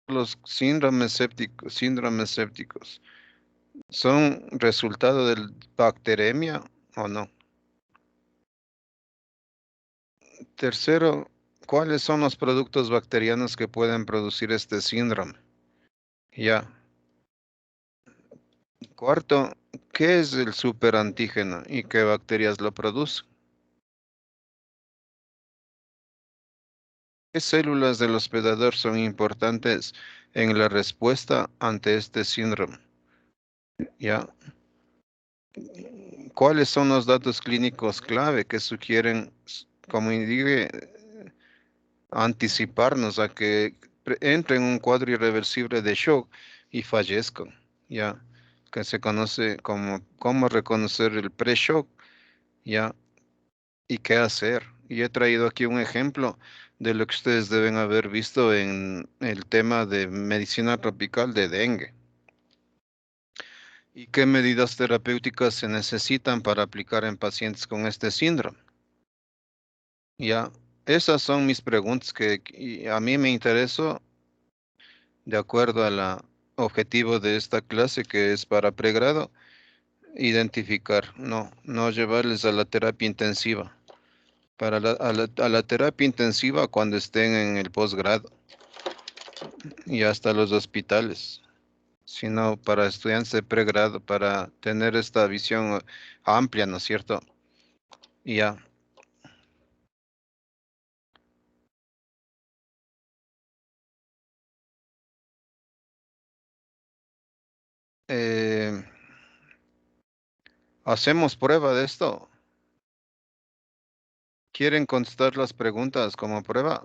los síndromes sépticos, ¿son resultado de bacteremia o no? Tercero, ¿cuáles son los productos bacterianos que pueden producir este síndrome? Ya. Cuarto, ¿qué es el superantígeno y qué bacterias lo producen? ¿Qué células del hospedador son importantes en la respuesta ante este síndrome? Ya. ¿Cuáles son los datos clínicos clave que sugieren, como indique, anticiparnos a que entre en un cuadro irreversible de shock y fallezcan? Ya, que se conoce como cómo reconocer el pre-shock, ya, y qué hacer. Y he traído aquí un ejemplo de lo que ustedes deben haber visto en el tema de medicina tropical de dengue. ¿Y qué medidas terapéuticas se necesitan para aplicar en pacientes con este síndrome? Ya, esas son mis preguntas que a mí me interesó de acuerdo a la objetivo de esta clase que es para pregrado, identificar, no llevarles a la terapia intensiva, a la terapia intensiva cuando estén en el posgrado y hasta los hospitales, sino para estudiantes de pregrado, para tener esta visión amplia, ¿no es cierto? Y ya. Eh, ¿Hacemos prueba de esto? ¿Quieren contestar las preguntas como prueba?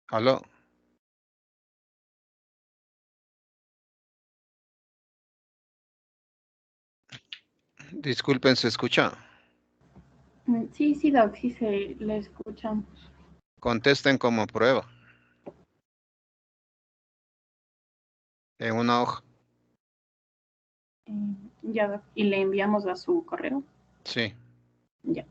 ¿Aló? Disculpen, ¿se escucha? Sí, sí, Doc, sí se le escuchamos. Contesten como prueba en una hoja. Ya, Doc, y le enviamos a su correo. Sí. Ya.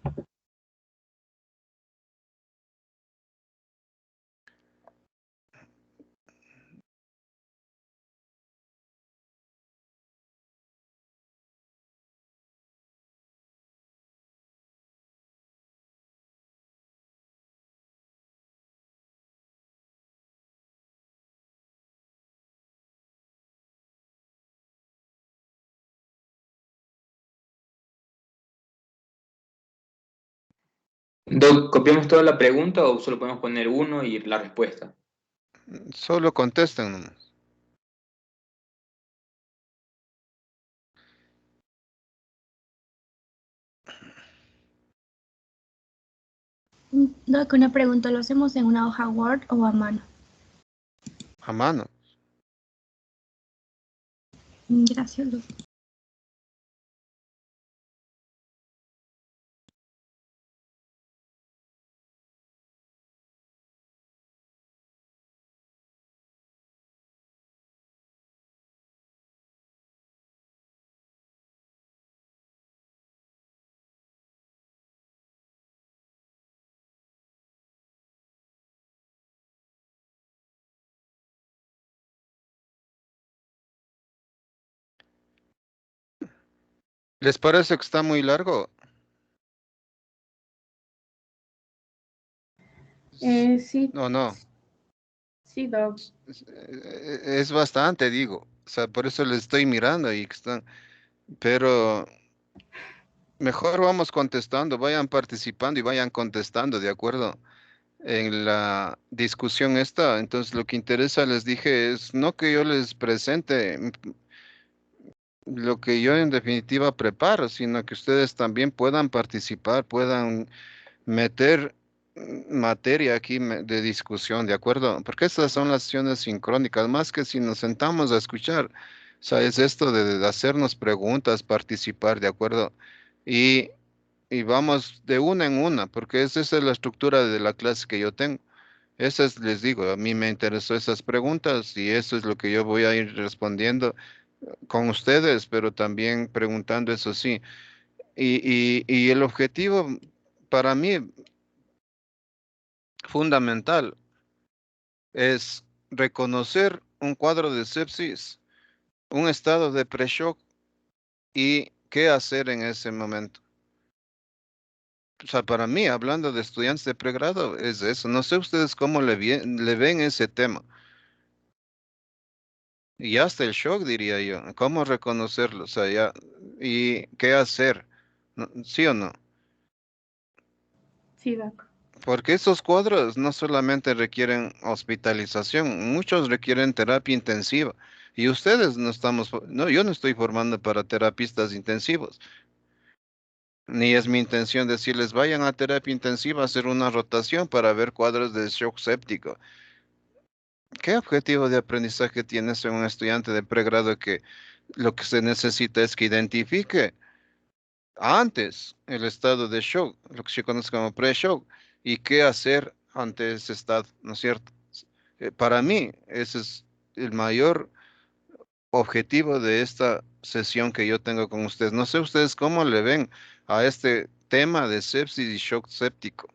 Doc, ¿copiamos toda la pregunta o solo podemos poner uno y la respuesta? Solo contesten nomás. Doc, una pregunta, ¿lo hacemos en una hoja Word o a mano? A mano. Gracias, Doc. ¿Les parece que está muy largo? Sí, No, no. sí, Doc. Es bastante, digo. O sea, por eso les estoy mirando y que están. Pero mejor vamos contestando, vayan participando y vayan contestando, ¿de acuerdo? En la discusión esta. Entonces, lo que interesa, les dije, es no que yo les presente lo que yo en definitiva preparo, sino que ustedes también puedan participar, puedan meter materia aquí de discusión, ¿de acuerdo? Porque estas son las sesiones sincrónicas, más que si nos sentamos a escuchar, o sea, es esto de hacernos preguntas, participar, ¿de acuerdo? Y, y vamos de una en una, porque esa es la estructura de la clase que yo tengo. Les digo, a mí me interesó esas preguntas y eso es lo que yo voy a ir respondiendo con ustedes, pero también preguntando eso sí. Y el objetivo para mí fundamental es reconocer un cuadro de sepsis, un estado de pre-shock y qué hacer en ese momento. O sea, para mí, hablando de estudiantes de pregrado, es eso. No sé ustedes cómo le ven ese tema. Y hasta el shock, diría yo. ¿Cómo reconocerlo? O sea, ya, y qué hacer. ¿Sí o no? Sí, Doc. Porque esos cuadros no solamente requieren hospitalización, muchos requieren terapia intensiva. Y ustedes no estamos, no, yo no estoy formando para terapistas intensivos. Ni es mi intención decirles vayan a terapia intensiva a hacer una rotación para ver cuadros de shock séptico. ¿Qué objetivo de aprendizaje tienes en un estudiante de pregrado que lo que se necesita es que identifique antes el estado de shock, lo que se conoce como pre-shock, y qué hacer ante ese estado, ¿no es cierto? Para mí, ese es el mayor objetivo de esta sesión que yo tengo con ustedes. No sé ustedes cómo le ven a este tema de sepsis y shock séptico.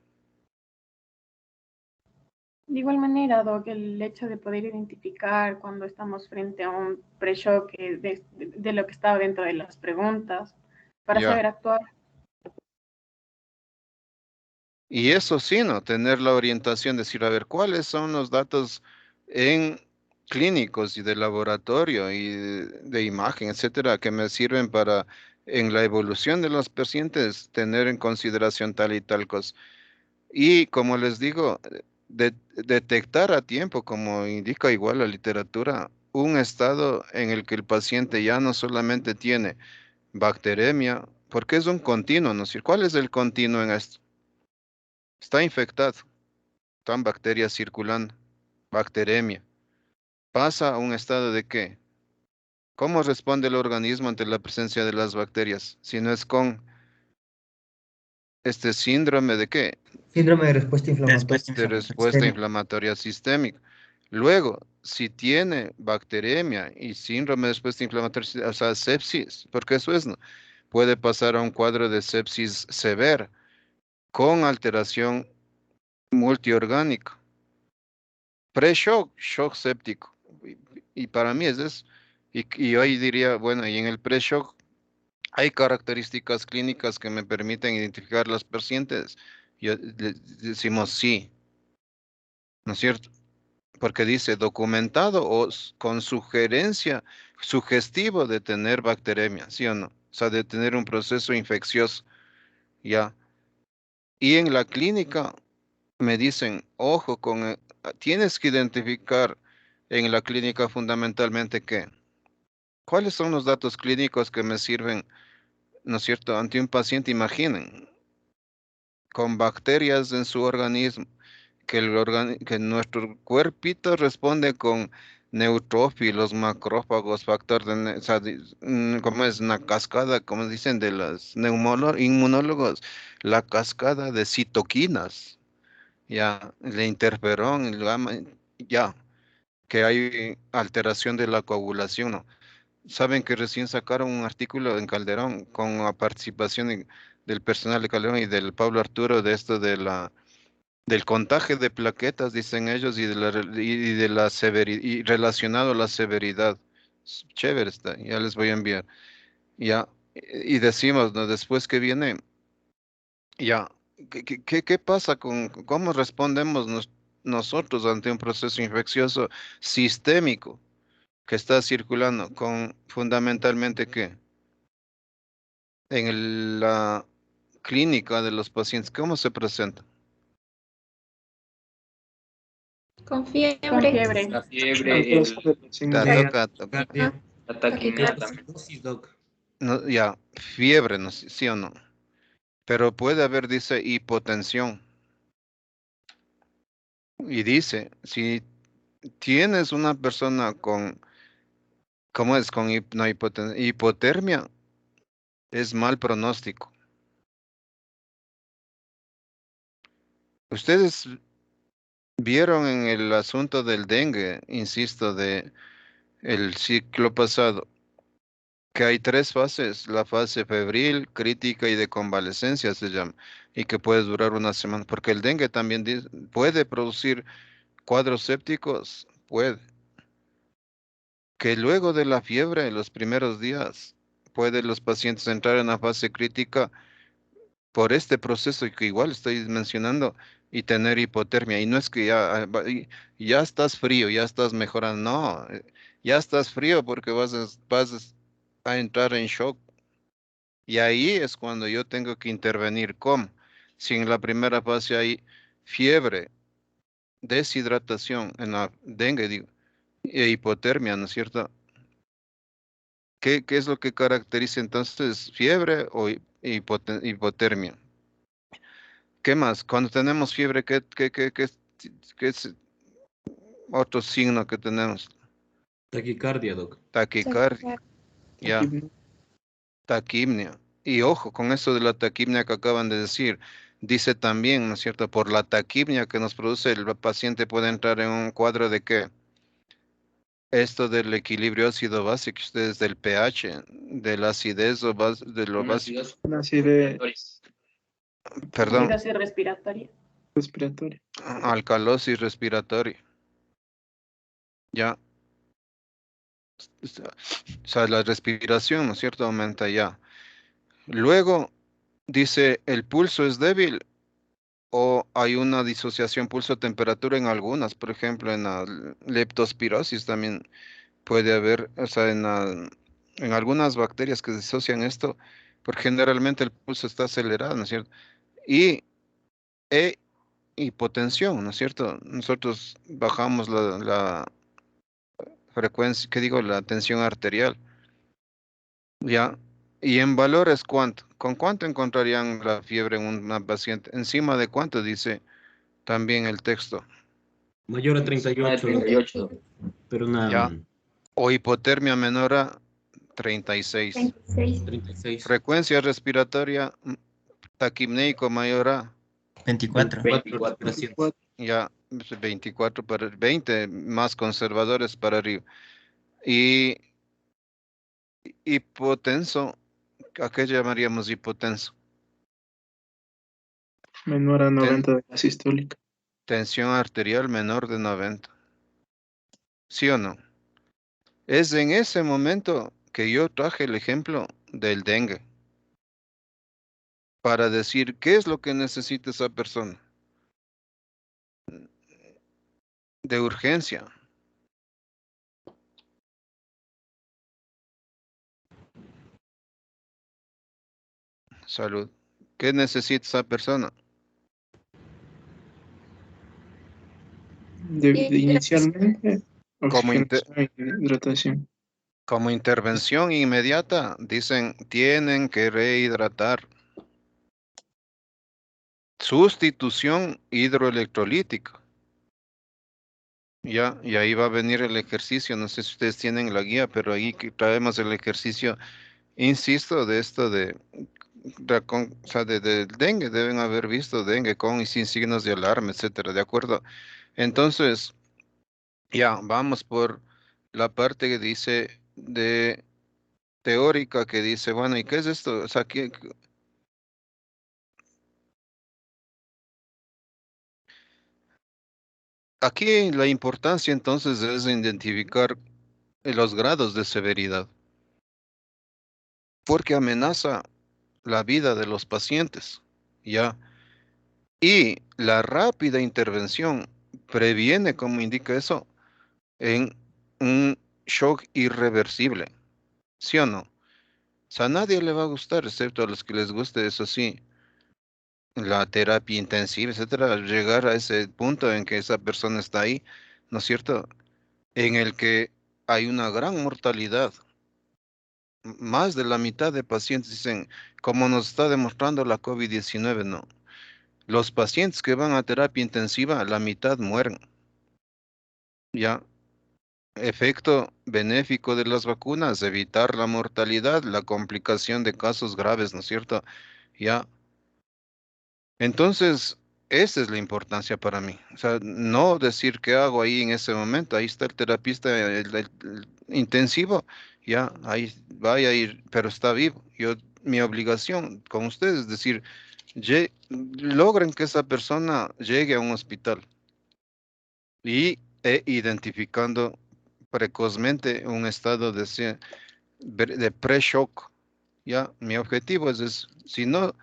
De igual manera, Doc, el hecho de poder identificar cuando estamos frente a un pre-shock de lo que estaba dentro de las preguntas para Ya. saber actuar. Y eso sí, ¿no? Tener la orientación, decir, a ver, ¿cuáles son los datos en clínicos y de laboratorio y de imagen, etcétera, que me sirven para en la evolución de los pacientes tener en consideración tal y tal cosa? Y como les digo, detectar a tiempo, como indica igual la literatura, un estado en el que el paciente ya no solamente tiene bacteremia, porque es un continuo, ¿no? Es decir, ¿cuál es el continuo en esto? Está infectado, están bacterias circulando, bacteremia. Pasa a un estado de qué? ¿Cómo responde el organismo ante la presencia de las bacterias? Si no es con este síndrome de qué? Síndrome de respuesta inflamatoria De respuesta sistémica. inflamatoria sistémica. Luego, si tiene bacteremia y síndrome de respuesta inflamatoria, o sea, sepsis, porque eso es, ¿no? Puede pasar a un cuadro de sepsis severa con alteración multiorgánica. Pre-shock, shock séptico. Y para mí es eso. Y hoy diría, bueno, y en el pre-shock hay características clínicas que me permiten identificar las pacientes. Decimos sí, ¿no es cierto? Porque dice documentado o con sugerencia, sugestivo de tener bacteremia, ¿sí o no? O sea, de tener un proceso infeccioso, ¿ya? Y en la clínica me dicen, ojo, tienes que identificar en la clínica fundamentalmente qué. ¿Cuáles son los datos clínicos que me sirven, no es cierto, ante un paciente? Imaginen, con bacterias en su organismo, que nuestro cuerpito responde con neutrófilos, macrófagos, factor de, o sea, ¿cómo es? Una cascada, como dicen de los inmunólogos, la cascada de citoquinas, ya, el interferón, el gamma, ya, que hay alteración de la coagulación, ¿no? Saben que recién sacaron un artículo en Calderón con la participación del personal de Calderón y del Pablo Arturo de esto del contagio de plaquetas, dicen ellos, y de la severidad, y relacionado a la severidad. Chévere está, ya les voy a enviar. Ya, y decimos, ¿no? Después que viene, ya, ¿qué pasa cómo respondemos nosotros ante un proceso infeccioso sistémico que está circulando con fundamentalmente qué? En la clínica de los pacientes, ¿cómo se presenta? Con Con fiebre. fiebre. La fiebre, Toca. la taquimia también. Dosis, doc. No, ya, fiebre, ¿no? Sí o no. Pero puede haber, dice, hipotensión. Y dice, si tienes una persona con, ¿cómo es? Con no, hipotermia, es mal pronóstico. Ustedes vieron en el asunto del dengue, insisto, de el ciclo pasado, que hay 3 fases, la fase febril, crítica y de convalecencia se llama, y que puede durar una semana, porque el dengue también puede producir cuadros sépticos, puede, que luego de la fiebre, en los primeros días, pueden los pacientes entrar en una fase crítica por este proceso que igual estoy mencionando y tener hipotermia. Y no es que ya estás frío, ya estás mejorando, no, ya estás frío porque vas a entrar en shock. Y ahí es cuando yo tengo que intervenir. ¿Cómo? Si en la primera fase hay fiebre, deshidratación, en la dengue, digo, e hipotermia, ¿no es cierto? ¿Qué es lo que caracteriza entonces fiebre o hipotermia? ¿Qué más? Cuando tenemos fiebre, qué es otro signo que tenemos? Taquicardia, doc. Taquicardia, ya, taquimnia. Y ojo, con eso de la taquimnia que acaban de decir, dice también, ¿no es cierto? Por la taquimnia que nos produce, el paciente puede entrar en un cuadro de ¿qué? Esto del equilibrio ácido-base, que ustedes del pH, de la acidez o de lo básico. Una acidez Perdón, Acidosis respiratoria. respiratoria. alcalosis respiratoria. Ya. O sea, la respiración, ¿no es cierto? Aumenta ya. Luego dice, ¿el pulso es débil o hay una disociación pulso-temperatura en algunas? Por ejemplo, en la leptospirosis también puede haber, o sea, en algunas bacterias que disocian esto, porque generalmente el pulso está acelerado, ¿no es cierto? Y e hipotensión, ¿no es cierto? Nosotros bajamos la frecuencia, ¿qué digo? La tensión arterial. Ya. ¿Y en valores cuánto? ¿Con cuánto encontrarían la fiebre en una paciente? ¿Encima de cuánto dice también el texto? Mayor a 38, doc. 38. Pero una Ya. O hipotermia menor a 36. 36. 36. Frecuencia respiratoria taquimneico mayor a 24. 24 respiraciones. ya 24 para 20 más conservadores para arriba. Y hipotenso, ¿a qué llamaríamos hipotenso? Menor a Ten- 90 de la sistólica. tensión arterial menor de 90. ¿Sí o no? Es en ese momento que yo traje el ejemplo del dengue para decir qué es lo que necesita esa persona de urgencia. Salud. ¿Qué necesita esa persona? Inicialmente, Como, oxigenación y hidratación. como intervención inmediata, dicen, tienen que rehidratar. Sustitución hidroelectrolítica. Ya, y ahí va a venir el ejercicio. No sé si ustedes tienen la guía, pero ahí que traemos el ejercicio, insisto, de esto o sea, del dengue. Deben haber visto dengue con y sin signos de alarma, etcétera. ¿De acuerdo? Entonces, ya, vamos por la parte que dice de teórica, que dice, bueno, ¿y qué es esto? O sea, aquí la importancia entonces es identificar los grados de severidad, porque amenaza la vida de los pacientes, ¿ya? Y la rápida intervención previene, como indica eso, en un shock irreversible, ¿sí o no? O sea, a nadie le va a gustar, excepto a los que les guste, eso sí, la terapia intensiva, etcétera, llegar a ese punto en que esa persona está ahí, ¿no es cierto? En el que hay una gran mortalidad. Más de la mitad de pacientes dicen, como nos está demostrando la COVID-19, no. Los pacientes que van a terapia intensiva, la mitad mueren. Ya, efecto benéfico de las vacunas, evitar la mortalidad, la complicación de casos graves, ¿no es cierto? Ya, entonces, esa es la importancia para mí. O sea, no decir qué hago ahí en ese momento. Ahí está el terapista, el intensivo, ya, ahí vaya a ir, pero está vivo. Mi obligación con ustedes es decir, logren que esa persona llegue a un hospital identificando precozmente un estado de pre-shock. Ya, mi objetivo es eso. Si no,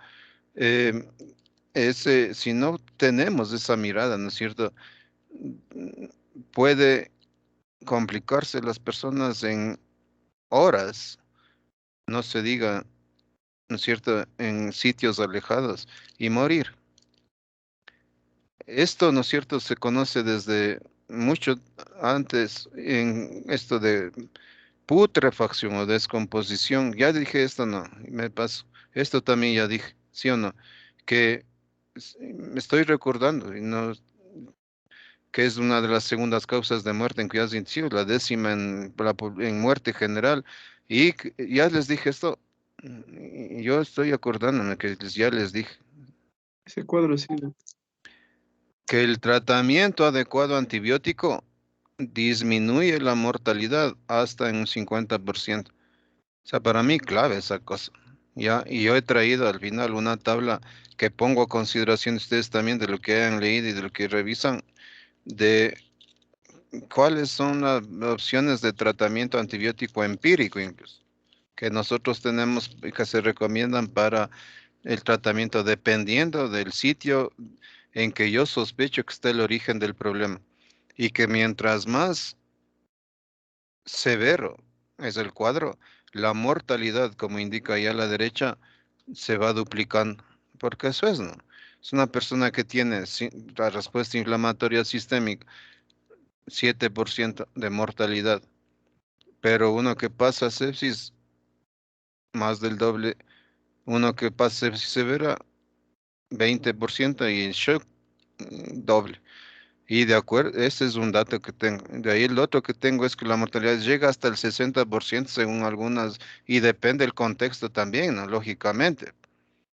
eh, si no tenemos esa mirada, ¿no es cierto? Puede complicarse las personas en horas, no se diga, ¿no es cierto?, en sitios alejados y morir. Esto, ¿no es cierto?, se conoce desde mucho antes en esto de putrefacción o descomposición. Ya dije esto, no, me paso. Esto también ya dije, ¿sí o no? Que me estoy recordando, y no, que es una de las segundas causas de muerte en cuidados intensivos, la décima en muerte general. Y ya les dije esto, y yo estoy acordándome que ya les dije Ese cuadro sí. que el tratamiento adecuado antibiótico disminuye la mortalidad hasta en un 50%. O sea, para mí clave esa cosa. Ya, y yo he traído al final una tabla que pongo a consideración de ustedes también de lo que han leído y de lo que revisan, de cuáles son las opciones de tratamiento antibiótico empírico incluso, que nosotros tenemos y que se recomiendan para el tratamiento dependiendo del sitio en que yo sospecho que está el origen del problema. Y que mientras más severo es el cuadro, la mortalidad, como indica ahí a la derecha, se va duplicando. Porque eso es, ¿no? Es una persona que tiene la respuesta inflamatoria sistémica, 7% de mortalidad. Pero uno que pasa sepsis, más del doble. Uno que pasa sepsis severa, 20% y en shock, doble. Y de acuerdo, ese es un dato que tengo. De ahí el otro que tengo es que la mortalidad llega hasta el 60% según algunas, y depende del contexto también, ¿no? Lógicamente.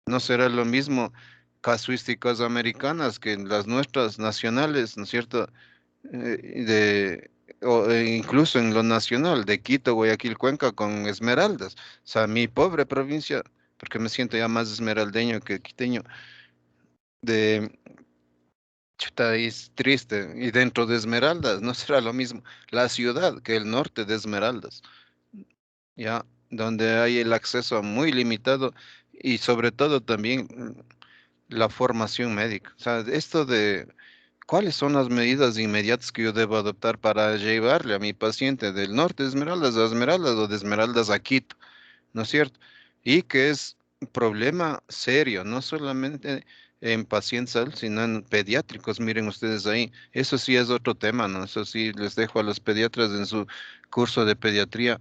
No será lo mismo casuísticas americanas que las nuestras nacionales, ¿no es cierto? Incluso en lo nacional, de Quito, Guayaquil, Cuenca, con Esmeraldas. O sea, mi pobre provincia, porque me siento ya más esmeraldeño que quiteño, de chuta, es triste. Y dentro de Esmeraldas no será lo mismo la ciudad que el norte de Esmeraldas, ya, donde hay el acceso muy limitado y sobre todo también la formación médica. O sea, esto de cuáles son las medidas inmediatas que yo debo adoptar para llevarle a mi paciente del norte de Esmeraldas a Esmeraldas o de Esmeraldas a Quito, ¿no es cierto? Y que es un problema serio, no solamente en pacientes adultos, sino en pediátricos, miren ustedes ahí. Eso sí es otro tema, ¿no? Eso sí les dejo a los pediatras en su curso de pediatría.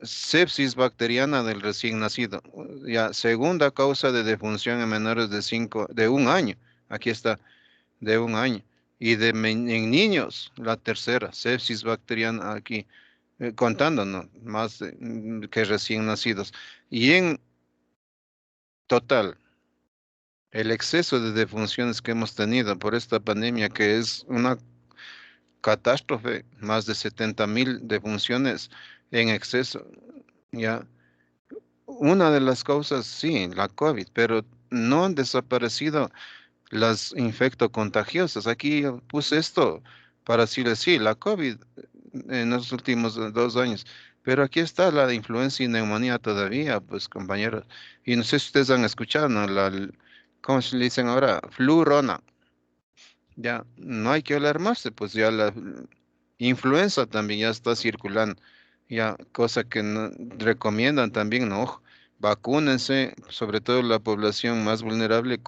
Sepsis bacteriana del recién nacido. Ya, segunda causa de defunción en menores de un año. Aquí está, de un año. Y en niños, la tercera, sepsis bacteriana aquí, contándonos más que recién nacidos. Y en total, el exceso de defunciones que hemos tenido por esta pandemia, que es una catástrofe, más de 70.000 defunciones en exceso, ya. Una de las causas, sí, la COVID, pero no han desaparecido las infectocontagiosas. Aquí yo puse esto para decirles, sí, la COVID en los últimos 2 años, pero aquí está la influenza y neumonía todavía, pues compañeros. Y no sé si ustedes han escuchado, ¿no? ¿Cómo se le dicen ahora? Flurona. Ya, no hay que alarmarse, pues ya la influenza también ya está circulando. Ya, cosa que recomiendan también, ¿no? Ojo, vacúnense, sobre todo la población más vulnerable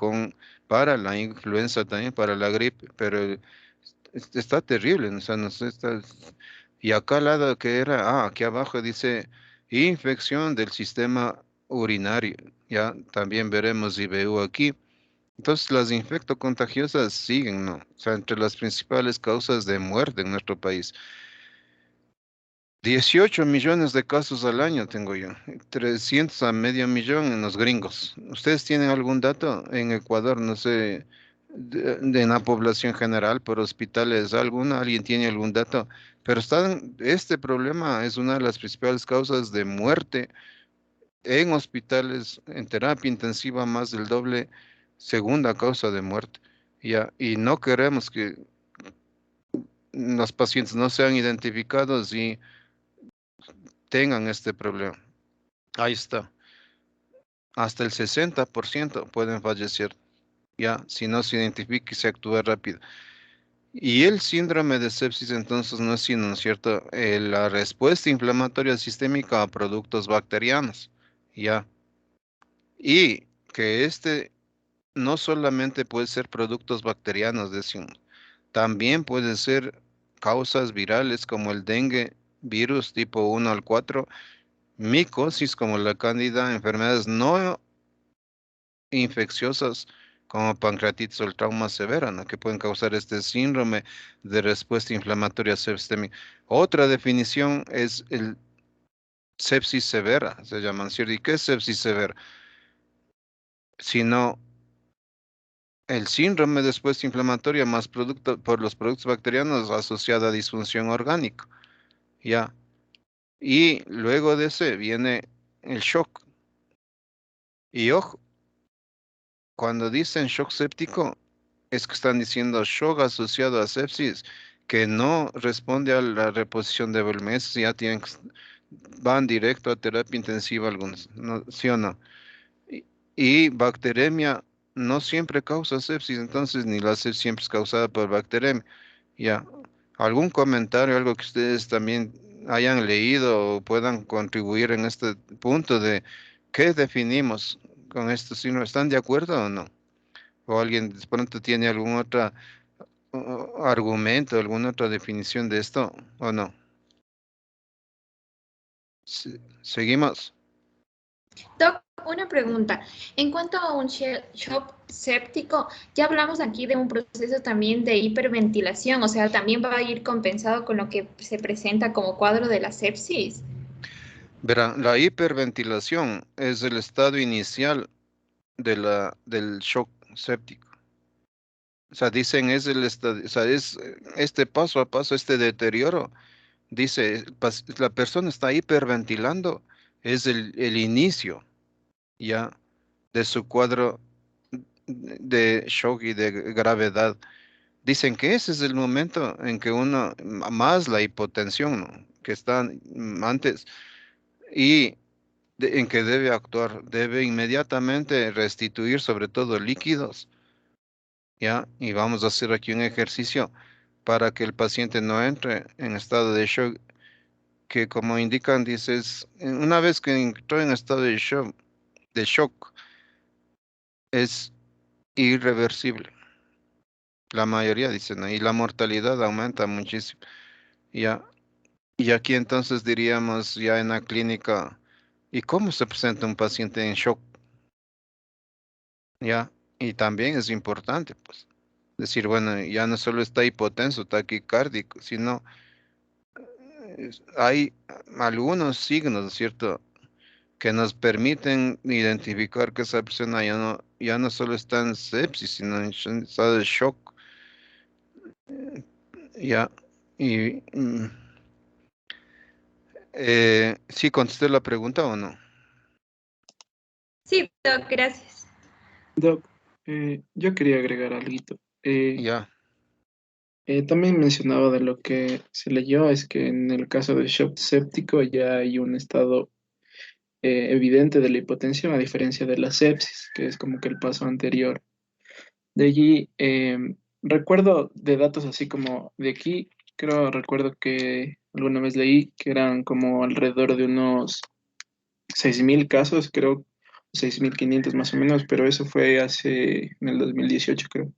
para la influenza también, para la gripe, pero está terrible, ¿no? O sea, no sé, y acá al lado que era, aquí abajo dice infección del sistema urinario, ya, también veremos IBU aquí. Entonces, las infectocontagiosas siguen, ¿no? O sea, entre las principales causas de muerte en nuestro país. 18 millones de casos al año tengo yo, 300 a medio millón en los gringos. ¿Ustedes tienen algún dato en Ecuador? No sé, en la población general, por hospitales, ¿alguien tiene algún dato Pero este problema es una de las principales causas de muerte en hospitales, en terapia intensiva, más del doble, segunda causa de muerte. Ya, y no queremos que los pacientes no sean identificados y tengan este problema. Ahí está. Hasta el 60% pueden fallecer, ya, si no se identifica y se actúa rápido. Y el síndrome de sepsis entonces no es sino, ¿no es cierto?, la respuesta inflamatoria sistémica a productos bacterianos, ya. Y que no solamente puede ser productos bacterianos, decimos, también puede ser causas virales como el dengue, virus tipo 1 al 4, micosis como la cándida, enfermedades no infecciosas como pancreatitis o el trauma severa, ¿no?, que pueden causar este síndrome de respuesta inflamatoria sistémica. Otra definición es el sepsis severa, se llaman, ¿cierto? ¿Y qué es sepsis severa? Sino el síndrome de respuesta inflamatoria más por los productos bacterianos asociada a disfunción orgánica, ¿ya? Y luego de ese viene el shock. Y ojo, cuando dicen shock séptico, es que están diciendo shock asociado a sepsis, que no responde a la reposición de Belmez, ya van directo a terapia intensiva algunos, ¿sí o no? Y bacteremia no siempre causa sepsis, entonces ni la sepsis siempre es causada por bacteremia. Ya, ¿algún comentario, algo que ustedes también hayan leído o puedan contribuir en este punto de qué definimos con esto? Si no están de acuerdo o no? ¿O alguien de pronto tiene algún otro argumento, alguna otra definición de esto o no? Seguimos. Doc, una pregunta. En cuanto a un shock séptico, ya hablamos aquí de un proceso también de hiperventilación, o sea, también va a ir compensado con lo que se presenta como cuadro de la sepsis. Verá, la hiperventilación es el estado inicial del shock séptico. O sea, dicen es el estado, o sea, es este paso a paso, este deterioro. Dice, la persona está hiperventilando, es el inicio ya de su cuadro de shock y de gravedad. Dicen que ese es el momento en que uno, más la hipotensión, ¿no?, que está antes, y en que debe actuar, debe inmediatamente restituir sobre todo líquidos, ¿ya? Y vamos a hacer aquí un ejercicio para que el paciente no entre en estado de shock, que como indican, dices, una vez que entró en estado de shock, es irreversible. La mayoría dicen, ¿no? Y la mortalidad aumenta muchísimo. Ya. Y aquí entonces diríamos ya en la clínica, ¿y cómo se presenta un paciente en shock? Ya. Y también es importante, pues, decir, bueno, ya no solo está hipotenso, taquicárdico, sino hay algunos signos, ¿cierto?, que nos permiten identificar que esa persona ya no solo está en sepsis, sino en estado de shock. Ya. Y ¿sí contesté la pregunta o no? Sí, Doc, gracias. Doc, yo quería agregar algo. Ya. También mencionaba de lo que se leyó, es que en el caso de shock séptico ya hay un estado evidente de la hipotensión, a diferencia de la sepsis, que es como que el paso anterior. De allí, recuerdo de datos así como de aquí, recuerdo que alguna vez leí que eran como alrededor de unos 6.000 casos, creo, 6.500 más o menos, pero eso fue en el 2018, creo,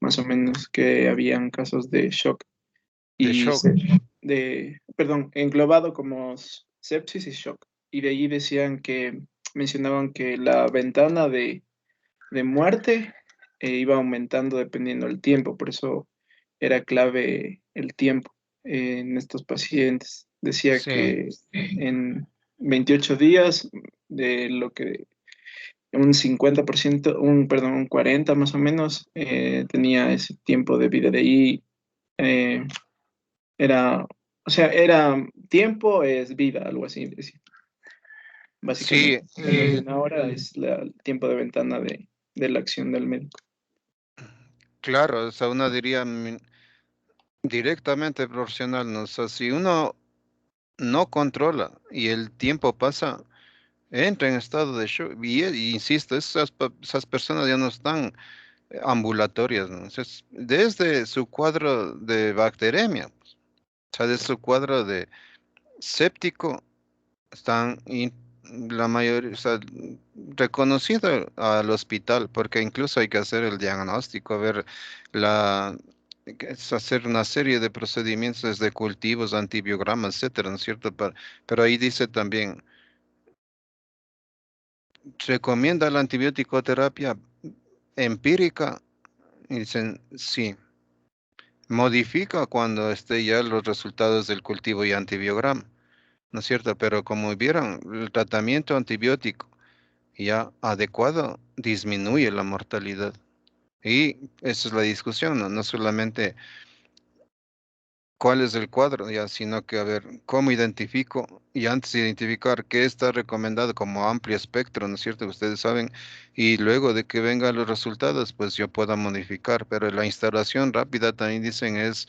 más o menos, que habían casos de shock. De Y shock. perdón, englobado como sepsis y shock. Y de ahí mencionaban que la ventana de muerte iba aumentando dependiendo del tiempo, por eso era clave el tiempo en estos pacientes. Decía Sí. que en 28 días, de lo que un 50%, un 40 más o menos, tenía ese tiempo de vida. De ahí era O sea, era tiempo es vida, algo así. Sí, Básicamente, una hora es el tiempo de ventana de la acción del médico. claro, o sea, uno diría directamente proporcional, ¿no? O sea, si uno no controla y el tiempo pasa, entra en estado de shock. Y insisto, esas personas ya no están ambulatorias, ¿no? Entonces, desde su cuadro de bacteremia, o sea, desde su cuadro de séptico, están la mayoría, o sea, reconocido al hospital, porque incluso hay que hacer el diagnóstico, ver la, es hacer una serie de procedimientos desde cultivos, antibiogramas, etcétera, ¿no es cierto? Pero ahí dice también, recomienda la antibiótico terapia empírica, y dicen, sí. Modifica cuando esté ya los resultados del cultivo y antibiograma, ¿no es cierto? Pero como vieron, el tratamiento antibiótico ya adecuado disminuye la mortalidad. Y esa es la discusión, ¿no? No solamente cuál es el cuadro, ya, sino que a ver cómo identifico y antes de identificar qué está recomendado como amplio espectro, ¿no es cierto? Ustedes saben, y luego de que vengan los resultados, pues yo pueda modificar, pero la instalación rápida también dicen es,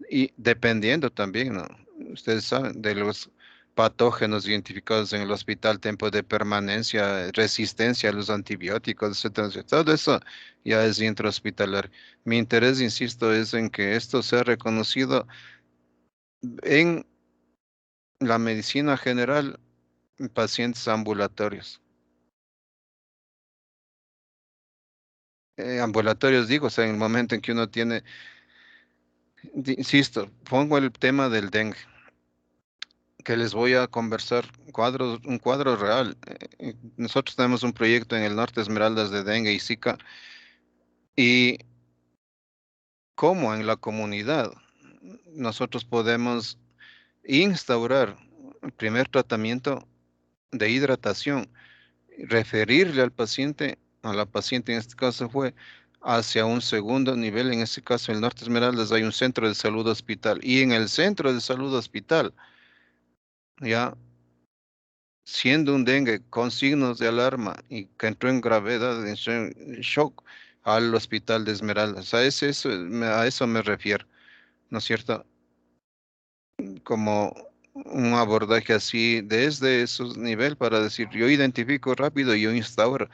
y dependiendo también, ¿no? Ustedes saben, de los patógenos identificados en el hospital, tiempo de permanencia, resistencia a los antibióticos, etcétera, etcétera. Todo eso ya es intrahospitalario. Mi interés, insisto, es en que esto sea reconocido en la medicina general en pacientes ambulatorios. Ambulatorios digo, o sea, en el momento en que uno tiene, insisto, pongo el tema del dengue, que les voy a conversar un cuadro real. Nosotros tenemos un proyecto en el norte Esmeraldas de dengue y Zika, y cómo en la comunidad nosotros podemos instaurar el primer tratamiento de hidratación, referirle al paciente, a la paciente en este caso fue hacia un segundo nivel, en este caso en el Norte Esmeraldas hay un centro de salud hospital y en el centro de salud hospital, ya siendo un dengue con signos de alarma y que entró en gravedad, en shock al hospital de Esmeraldas, a eso me refiero, ¿no es cierto? Como un abordaje así desde esos nivel para decir, yo identifico rápido, yo instauro,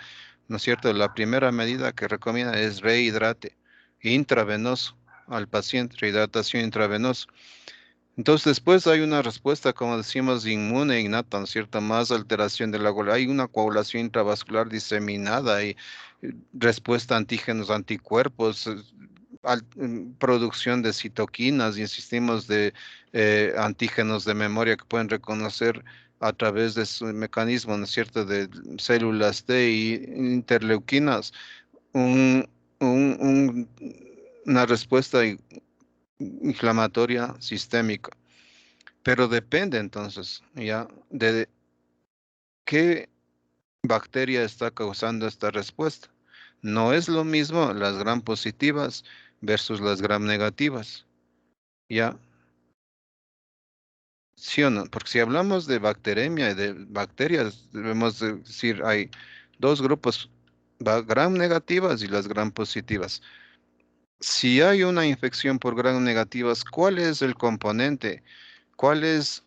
¿no es cierto? La primera medida que recomienda es rehidrate intravenoso al paciente, rehidratación intravenosa. Entonces después hay una respuesta, como decimos, inmune innata, ¿no es cierto? Más alteración de la hay una coagulación intravascular diseminada y respuesta a antígenos, anticuerpos, producción de citoquinas, insistimos, de antígenos de memoria que pueden reconocer a través de su mecanismo, ¿no es cierto?, de células T y interleuquinas, un- un- un- una respuesta inflamatoria sistémica. Pero depende entonces, ya, de qué bacteria está causando esta respuesta. No es lo mismo las gram positivas versus las gram negativas, ¿ya? ¿Sí o no? Porque si hablamos de bacteremia y de bacterias, debemos decir, hay dos grupos, gram negativas y las gram positivas. Si hay una infección por gram negativas, ¿cuál es el componente? ¿Cuál es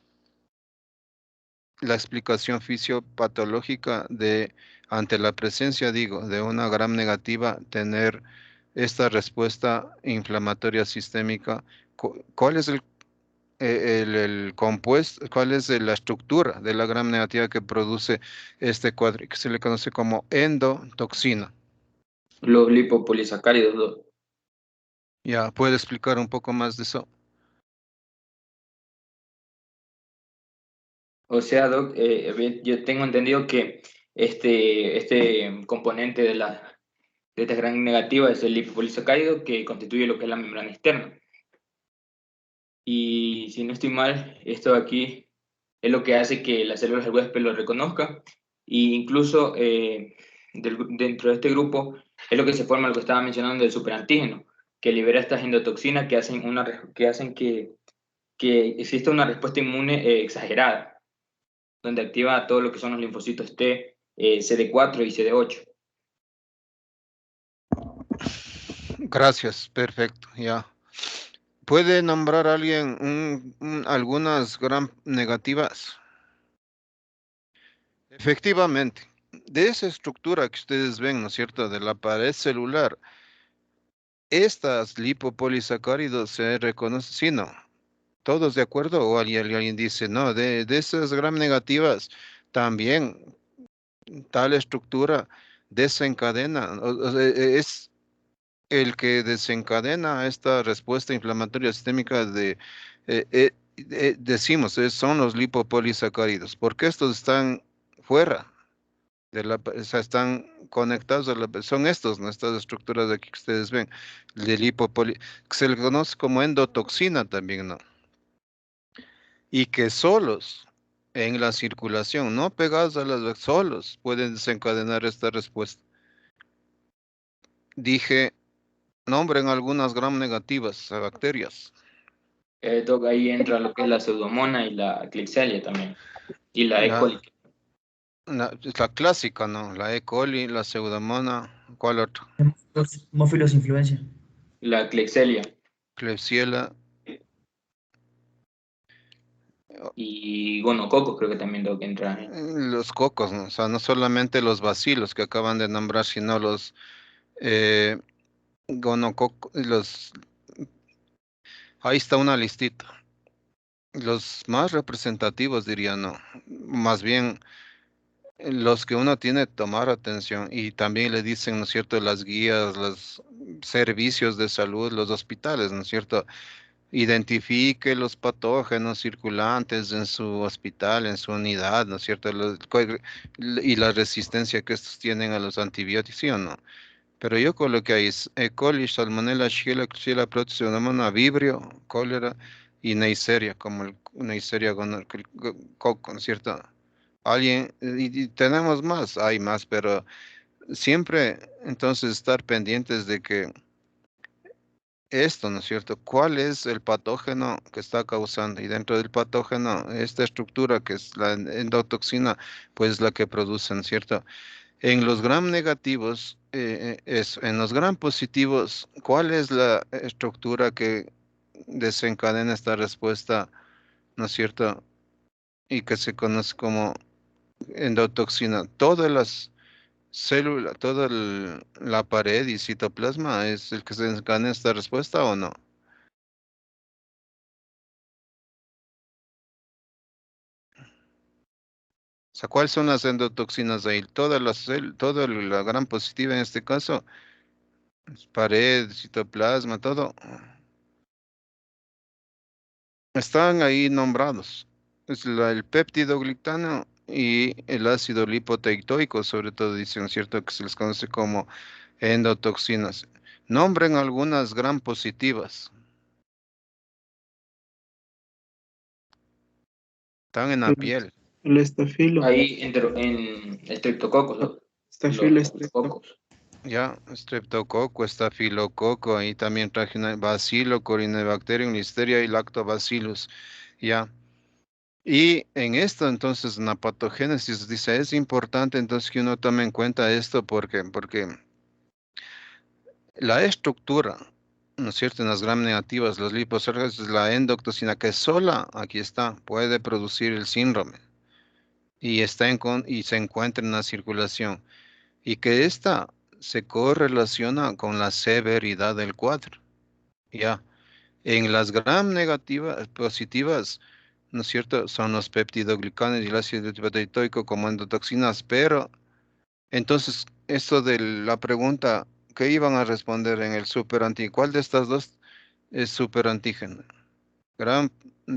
la explicación fisiopatológica de, ante la presencia, digo, de una gram negativa, tener esta respuesta inflamatoria sistémica? ¿Cuál es el compuesto, cuál es la estructura de la gram negativa que produce este cuadro, que se le conoce como endotoxina? Los lipopolisacáridos, Doc. Ya, ¿puede explicar un poco más de eso? O sea, Doc, yo tengo entendido que este componente de esta gran negativa es el lipopolisacárido que constituye lo que es la membrana externa. Y si no estoy mal, esto de aquí es lo que hace que las células del huésped lo reconozcan. E incluso dentro de este grupo es lo que se forma, lo que estaba mencionando, del superantígeno, que libera estas endotoxinas que hacen que existe una respuesta inmune exagerada, donde activa todo lo que son los linfocitos T, CD4 y CD8. Gracias, perfecto, ya. ¿Puede nombrar a alguien algunas gram negativas? Efectivamente, de esa estructura que ustedes ven, ¿no es cierto?, de la pared celular, estas lipopolisacáridos se reconocen, sí, no, ¿todos de acuerdo? ¿O alguien dice, no, de esas gram negativas también tal estructura desencadena, o sea, es el que desencadena esta respuesta inflamatoria sistémica decimos, son los lipopolisacáridos, porque estos están fuera o sea, están conectados son estos, ¿no? Estas estructuras de aquí que ustedes ven, de que se le conoce como endotoxina también, ¿no? Y que solos en la circulación, no pegados a las solos, pueden desencadenar esta respuesta. Dije, nombren algunas gram negativas a bacterias. Doc, ahí entra lo que es la pseudomonas y la Klebsiella también, y la E. coli. Es la clásica, ¿no? La E. coli, la pseudomonas, ¿cuál otro? Hemófilos influencia. La Klebsiella. Klebsiella. Y gonococos creo que también tengo que entrar. Los cocos, ¿no? O sea, no solamente los bacilos que acaban de nombrar, sino los gonococos, ahí está una listita. Los más representativos diría no, más bien los que uno tiene que tomar atención y también le dicen, ¿no es cierto?, las guías, los servicios de salud, los hospitales, ¿no es cierto?, identifique los patógenos circulantes en su hospital, en su unidad, ¿no es cierto?, y la resistencia que estos tienen a los antibióticos, ¿sí o no? Pero yo coloqué ahí E. coli, Salmonella, Shigella, Proteus, Pseudomonas, Vibrio, cólera y Neisseria, como el Neisseria coco, ¿no es cierto? Alguien, y tenemos más, hay más, pero siempre entonces estar pendientes de que esto, ¿no es cierto? ¿Cuál es el patógeno que está causando? Y dentro del patógeno, esta estructura que es la endotoxina, pues la que produce, ¿no es cierto? En los gram negativos, en los gram positivos, ¿cuál es la estructura que desencadena esta respuesta, ¿no es cierto? Y que se conoce como endotoxina. Todas las células, la pared y citoplasma es el que se desencadena esta respuesta o no. O sea, ¿cuáles son las endotoxinas ahí? Toda la gram positiva en este caso, pared, citoplasma, todo. Están ahí nombrados. Es el péptido glictano y el ácido lipoteicoico, sobre todo dicen, ¿cierto?, que se les conoce como endotoxinas. Nombren algunas gram positivas. Están en la piel. El estafilo. Ahí en Streptococcus, ¿no? Estafilo, Streptococcus. Ya, streptococo, estafilococo, ahí también traje bacilo, corinebacterium, listeria y lactobacillus. Ya. Y en esto, entonces, en la patogénesis, dice, es importante entonces que uno tome en cuenta esto porque la estructura, ¿no es cierto?, en las gram negativas, los liposarcos, es la endotoxina que sola, aquí está, puede producir el síndrome y, y se encuentra en la circulación y que esta se correlaciona con la severidad del cuadro. Ya, en las gram negativas, positivas, ¿no es cierto?, son los peptidoglicanes y el ácido lipoteicoico como endotoxinas, pero entonces, esto de la pregunta, ¿qué iban a responder en el superantígeno? ¿Cuál de estas dos es superantígeno? ¿Gram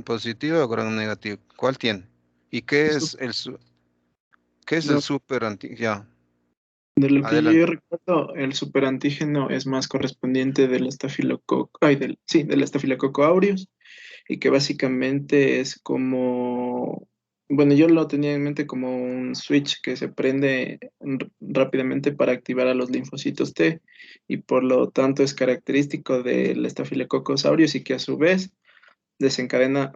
positivo o gram negativo? ¿Cuál tiene? ¿Y qué es el superantígeno? Ya. De lo que Adelante. yo recuerdo, el superantígeno es más correspondiente del estafilococo, del estafilococo aureus, y que básicamente es como, bueno, yo lo tenía en mente como un switch que se prende rápidamente para activar a los linfocitos T, y por lo tanto es característico del estafilococcus aureus y que a su vez desencadena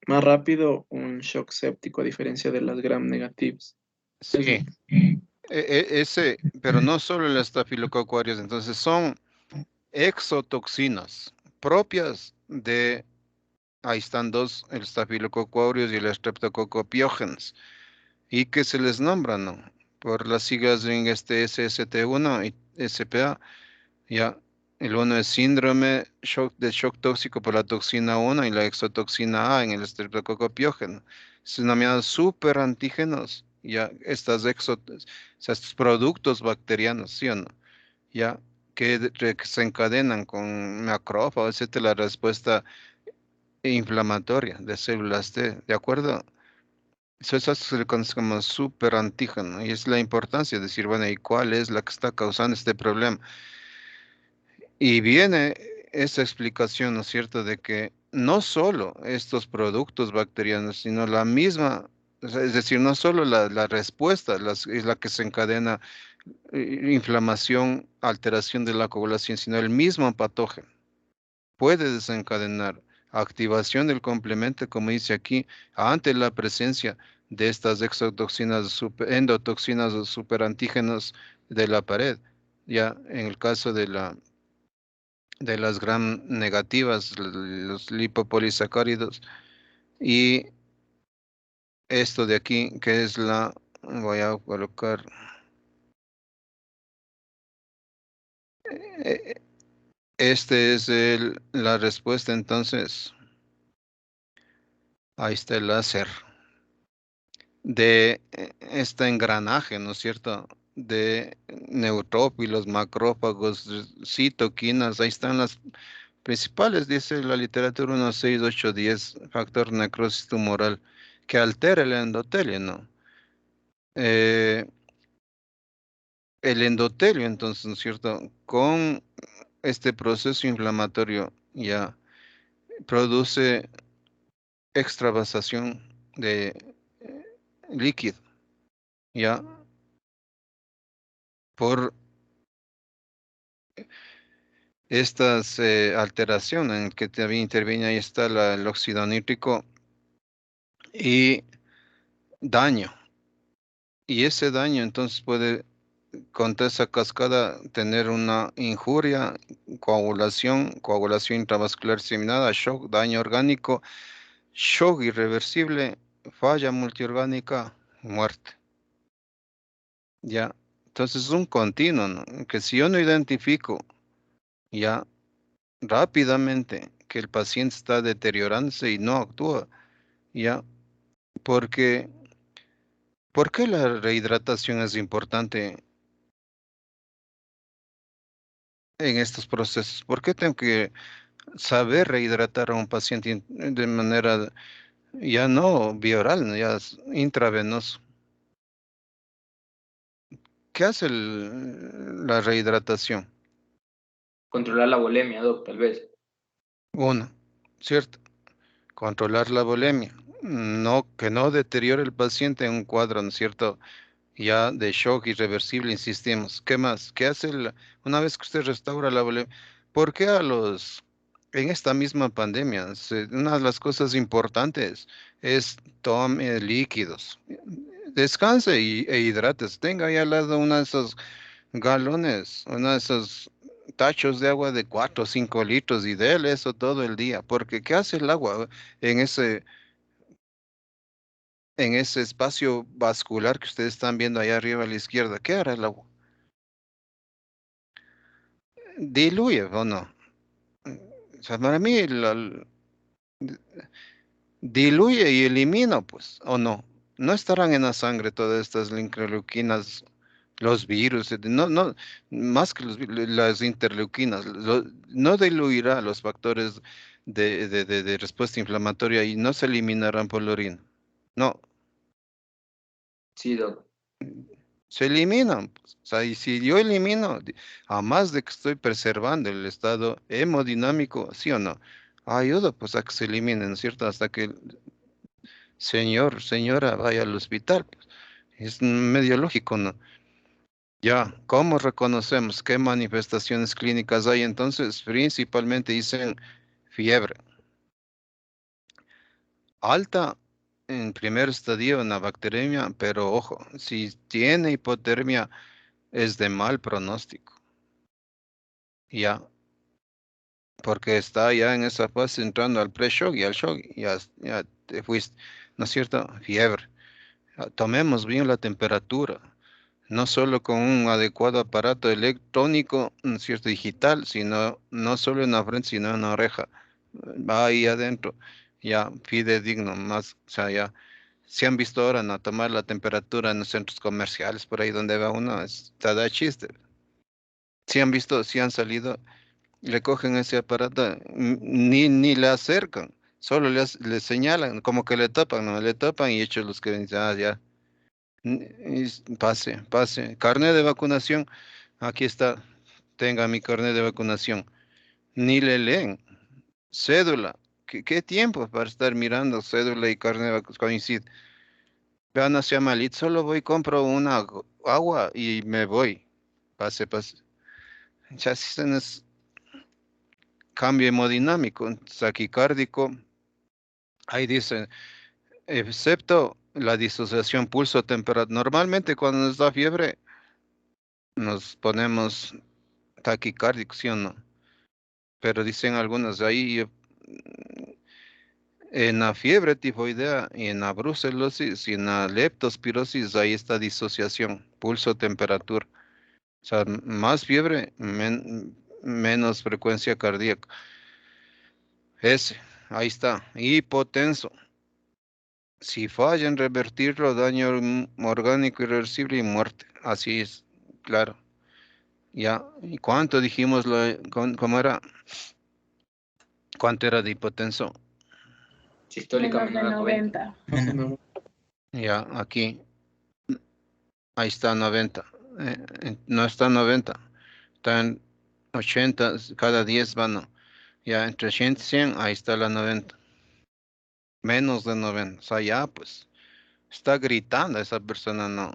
más rápido un shock séptico a diferencia de las gram negativas. Sí, ese, pero no solo el estafilococo aureus, entonces son exotoxinas propias de, ahí están dos, el estafilococo aureus y el streptococcus pyogenes, y que se les nombra, ¿no? Por las siglas en este SST1 y SPA, ya. El uno es síndrome de shock tóxico por la toxina 1 y la exotoxina A en el streptococcus pyogenes. Se denominan superantígenos, ya, estos productos bacterianos, ¿sí o no? Ya, que desencadenan con macrófagos, etcétera, la respuesta inflamatoria de células T, ¿de acuerdo? Eso se le conoce como superantígeno y es la importancia de decir, bueno, ¿y cuál es la que está causando este problema? Y viene esa explicación, ¿no es cierto?, de que no solo estos productos bacterianos, sino la misma, o sea, es decir, no solo la respuesta es la que se encadena inflamación, alteración de la coagulación, sino el mismo patógeno puede desencadenar activación del complemento, como dice aquí, ante la presencia de estas exotoxinas, endotoxinas o superantígenos de la pared. Ya en el caso de las gram negativas, los lipopolisacáridos, y esto de aquí, que es voy a colocar, eh, este es la respuesta, entonces, ahí está el láser de este engranaje, ¿no es cierto?, de neutrófilos, macrófagos, citoquinas, ahí están las principales, dice la literatura 1, 6, 8, 10, factor necrosis tumoral, que altera el endotelio, ¿no? El endotelio, entonces, ¿no es cierto?, con este proceso inflamatorio ya produce extravasación de líquido, ya, por estas alteraciones en que también interviene, ahí está el óxido nítrico y daño. Y ese daño entonces puede, con toda esa cascada, tener una injuria, coagulación intravascular diseminada, shock, daño orgánico, shock irreversible, falla multiorgánica, muerte. Ya, entonces es un continuo, ¿no?, que si yo no identifico ya rápidamente que el paciente está deteriorándose y no actúa, ya, porque, ¿por qué la rehidratación es importante en estos procesos? ¿Por qué tengo que saber rehidratar a un paciente de manera ya no bioral, ¿no?, ya intravenoso? ¿Qué hace la rehidratación? Controlar la bulimia, doc, tal vez. Uno, ¿cierto? Controlar la bulimia. No, que no deteriore el paciente en un cuadro, ¿no es cierto?, ya de shock irreversible, insistimos. ¿Qué más? ¿Qué hace una vez que usted restaura la bulimia? ¿Por qué en esta misma pandemia, una de las cosas importantes es tome líquidos, descanse e hidrátense, tenga ahí al lado uno de esos galones, uno de esos tachos de agua de 4 o 5 litros y déle eso todo el día, porque ¿qué hace el agua en ese espacio vascular que ustedes están viendo allá arriba a la izquierda? ¿Qué hará el agua? ¿Diluye o no? O sea, para mí diluye y elimina, pues, ¿o no? No estarán en la sangre todas estas interleuquinas, los virus, no, más que las interleuquinas, no diluirá los factores de respuesta inflamatoria y no se eliminarán por la orina. No, Sí, doc. se eliminan, pues. O sea, y si yo elimino, a más de que estoy preservando el estado hemodinámico, ¿sí o no? Ayuda pues a que se eliminen, ¿no es cierto? Hasta que el señora vaya al hospital, pues. Es medio lógico, ¿no? Ya, ¿cómo reconocemos qué manifestaciones clínicas hay? Entonces, principalmente dicen fiebre, alta en primer estadio una bacteremia, pero ojo, si tiene hipotermia es de mal pronóstico. Ya, porque está ya en esa fase entrando al pre-shock y al shock, ya te fuiste, ¿no es cierto? Fiebre. Tomemos bien la temperatura, no solo con un adecuado aparato electrónico, ¿no es cierto? Digital, sino no solo en la frente, sino en la oreja. Va ahí adentro, ya fidedigno, más, o sea, ya. Si han visto ahora, ¿no? Tomar la temperatura en los centros comerciales, por ahí donde va uno, está de chiste. Si han visto, si han salido, le cogen ese aparato, ni le acercan, solo le señalan, como que le tapan, ¿no? Le tapan y hechos los que dicen, ya, pase, pase. Carnet de vacunación, aquí está, tenga mi carnet de vacunación. Ni le leen. Cédula, ¿qué tiempo para estar mirando cédula y carnet de vacunación? Coincide. Vean hacia Malit, solo voy, compro una agua y me voy. Pase, pase. Ya si tienes cambio hemodinámico, taquicárdico, ahí dice, excepto la disociación pulso-temperatura. Normalmente cuando nos da fiebre, nos ponemos taquicárdicos, ¿sí o no? Pero dicen algunos ahí, en la fiebre tifoidea y en la brucelosis y en la leptospirosis, ahí está disociación, pulso-temperatura. O sea, más fiebre, menos frecuencia cardíaca. Ese, ahí está, hipotenso. Si falla en revertirlo, daño orgánico irreversible y muerte. Así es, claro. Ya, ¿y cuánto dijimos? ¿Cómo era? ¿Cuánto era de hipotenso? Sistólica Menos de menor a 90. 90. No, Ya, aquí. Ahí está 90. No está 90. Está en 80. Cada 10 van. ¿No? Ya, entre 80 y 100, ahí está la 90. Menos de 90. O sea, ya, pues. Está gritando esa persona, no.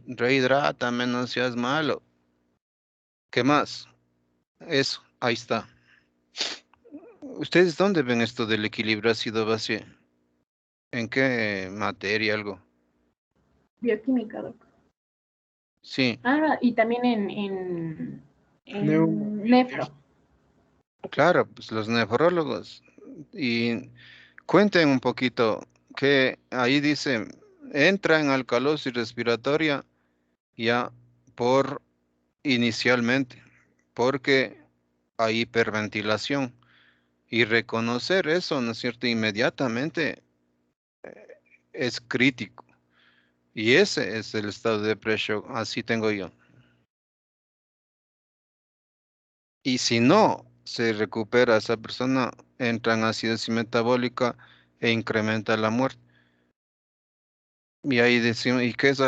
Rehidrata, menos seas malo. ¿Qué más? Eso, ahí está. ¿Ustedes dónde ven esto del equilibrio ácido-base? ¿En qué materia, algo? Bioquímica, doc. Sí, Ah, y también Neumo. en nefro. claro, pues los nefrólogos. Y cuenten un poquito que ahí dice, entra en alcalosis respiratoria ya por inicialmente, porque hay hiperventilación. Y reconocer eso, ¿no es cierto? Inmediatamente es crítico. Y ese es el estado de presión, así tengo yo. Y si no se recupera esa persona, entra en acidosis metabólica e incrementa la muerte. Y ahí decimos, ¿y qué es?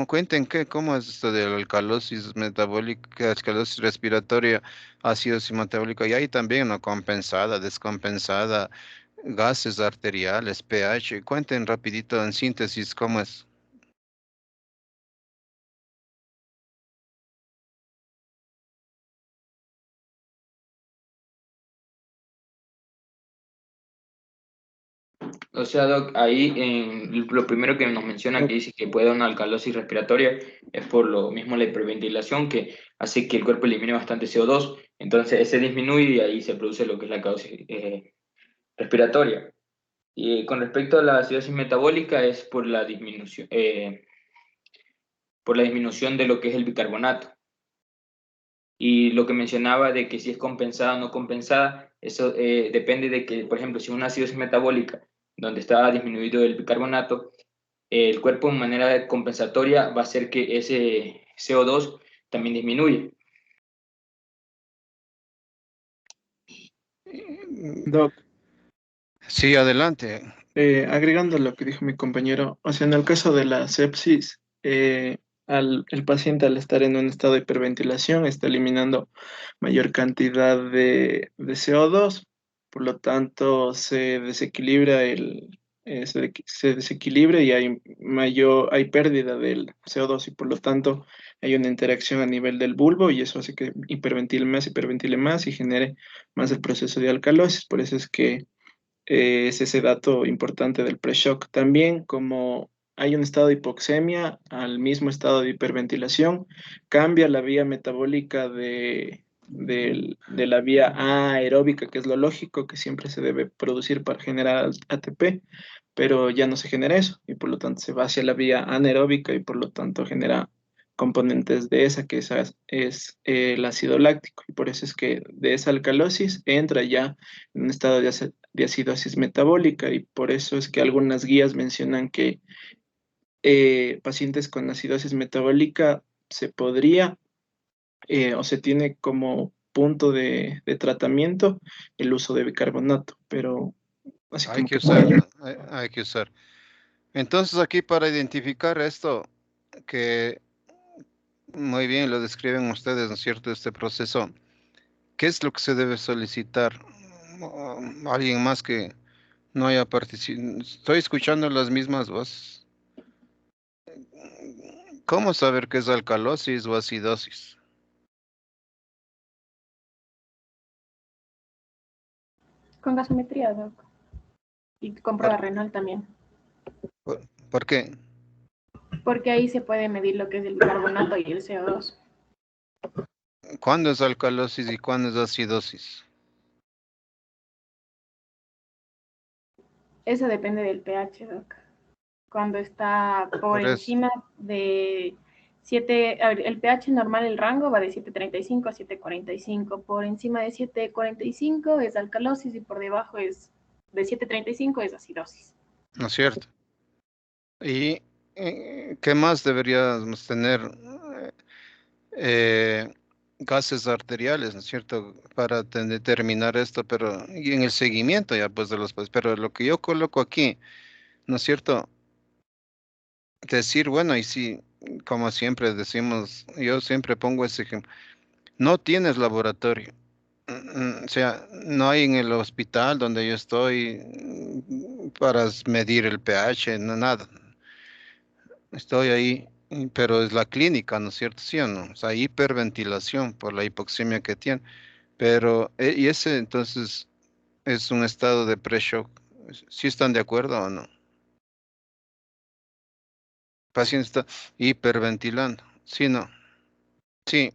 Cuenten cómo es esto de la alcalosis metabólica, alcalosis respiratoria, acidosis metabólica, y ahí también no compensada, descompensada, gases arteriales, pH. Cuenten rapidito en síntesis cómo es. O sea, Doc, ahí lo primero que nos menciona que dice que puede dar una alcalosis respiratoria es por lo mismo la hiperventilación que hace que el cuerpo elimine bastante CO2, entonces ese disminuye y ahí se produce lo que es la causa respiratoria. Y con respecto a la acidosis metabólica es por la disminución de lo que es el bicarbonato. Y lo que mencionaba de que si es compensada o no compensada, eso depende de que, por ejemplo, si es una acidosis metabólica donde está disminuido el bicarbonato, el cuerpo de manera compensatoria va a hacer que ese CO2 también disminuya. Doc, Sí, adelante. agregando lo que dijo mi compañero, o sea, en el caso de la sepsis, el paciente al estar en un estado de hiperventilación está eliminando mayor cantidad de CO2, por lo tanto se desequilibra se desequilibra y hay pérdida del CO2 y por lo tanto hay una interacción a nivel del bulbo y eso hace que hiperventile más y genere más el proceso de alcalosis. Por eso es que es ese dato importante del pre-shock. También, como hay un estado de hipoxemia al mismo estado de hiperventilación, cambia la vía metabólica de la vía aeróbica, que es lo lógico, que siempre se debe producir para generar ATP, pero ya no se genera eso y por lo tanto se va hacia la vía anaeróbica y por lo tanto genera componentes de esa, que esa es el ácido láctico, y por eso es que de esa alcalosis entra ya en un estado de acidosis metabólica, y por eso es que algunas guías mencionan que pacientes con acidosis metabólica se podría o se tiene como punto de tratamiento el uso de bicarbonato, pero así Hay como que que usar, hay que usar. Entonces aquí para identificar esto, que muy bien lo describen ustedes, ¿no es cierto? Este proceso, ¿qué es lo que se debe solicitar? Alguien más que no haya participado. Estoy escuchando las mismas voces. ¿Cómo saber qué es alcalosis o acidosis? Con gasometría, Doc. Y con prueba ¿Por, renal también. por qué? Porque ahí se puede medir lo que es el bicarbonato y el CO2. ¿Cuándo es alcalosis y cuándo es acidosis? Eso depende del pH, Doc. Cuando está por Por eso. encima de 7, a ver, el pH normal, el rango va de 7,35 a 7,45. Por encima de 7,45 es alcalosis y por debajo es de 7,35 es acidosis. ¿No es cierto? ¿Y qué más deberíamos tener? Eh, Gases arteriales, ¿no es cierto? Para determinar esto, pero y en el seguimiento ya pues de los pacientes. Pero lo que yo coloco aquí, ¿no es cierto? Decir, bueno, y si, como siempre decimos, yo siempre pongo ese ejemplo, no tienes laboratorio. O sea, no hay en el hospital donde yo estoy para medir el pH, no, nada. Estoy ahí, pero es la clínica, ¿no es cierto? ¿Sí o no? O sea, hiperventilación por la hipoxemia que tiene. Pero, y ese entonces es un estado de pre-shock. ¿Sí están de acuerdo o no? El paciente está hiperventilando. Sí, no. Sí,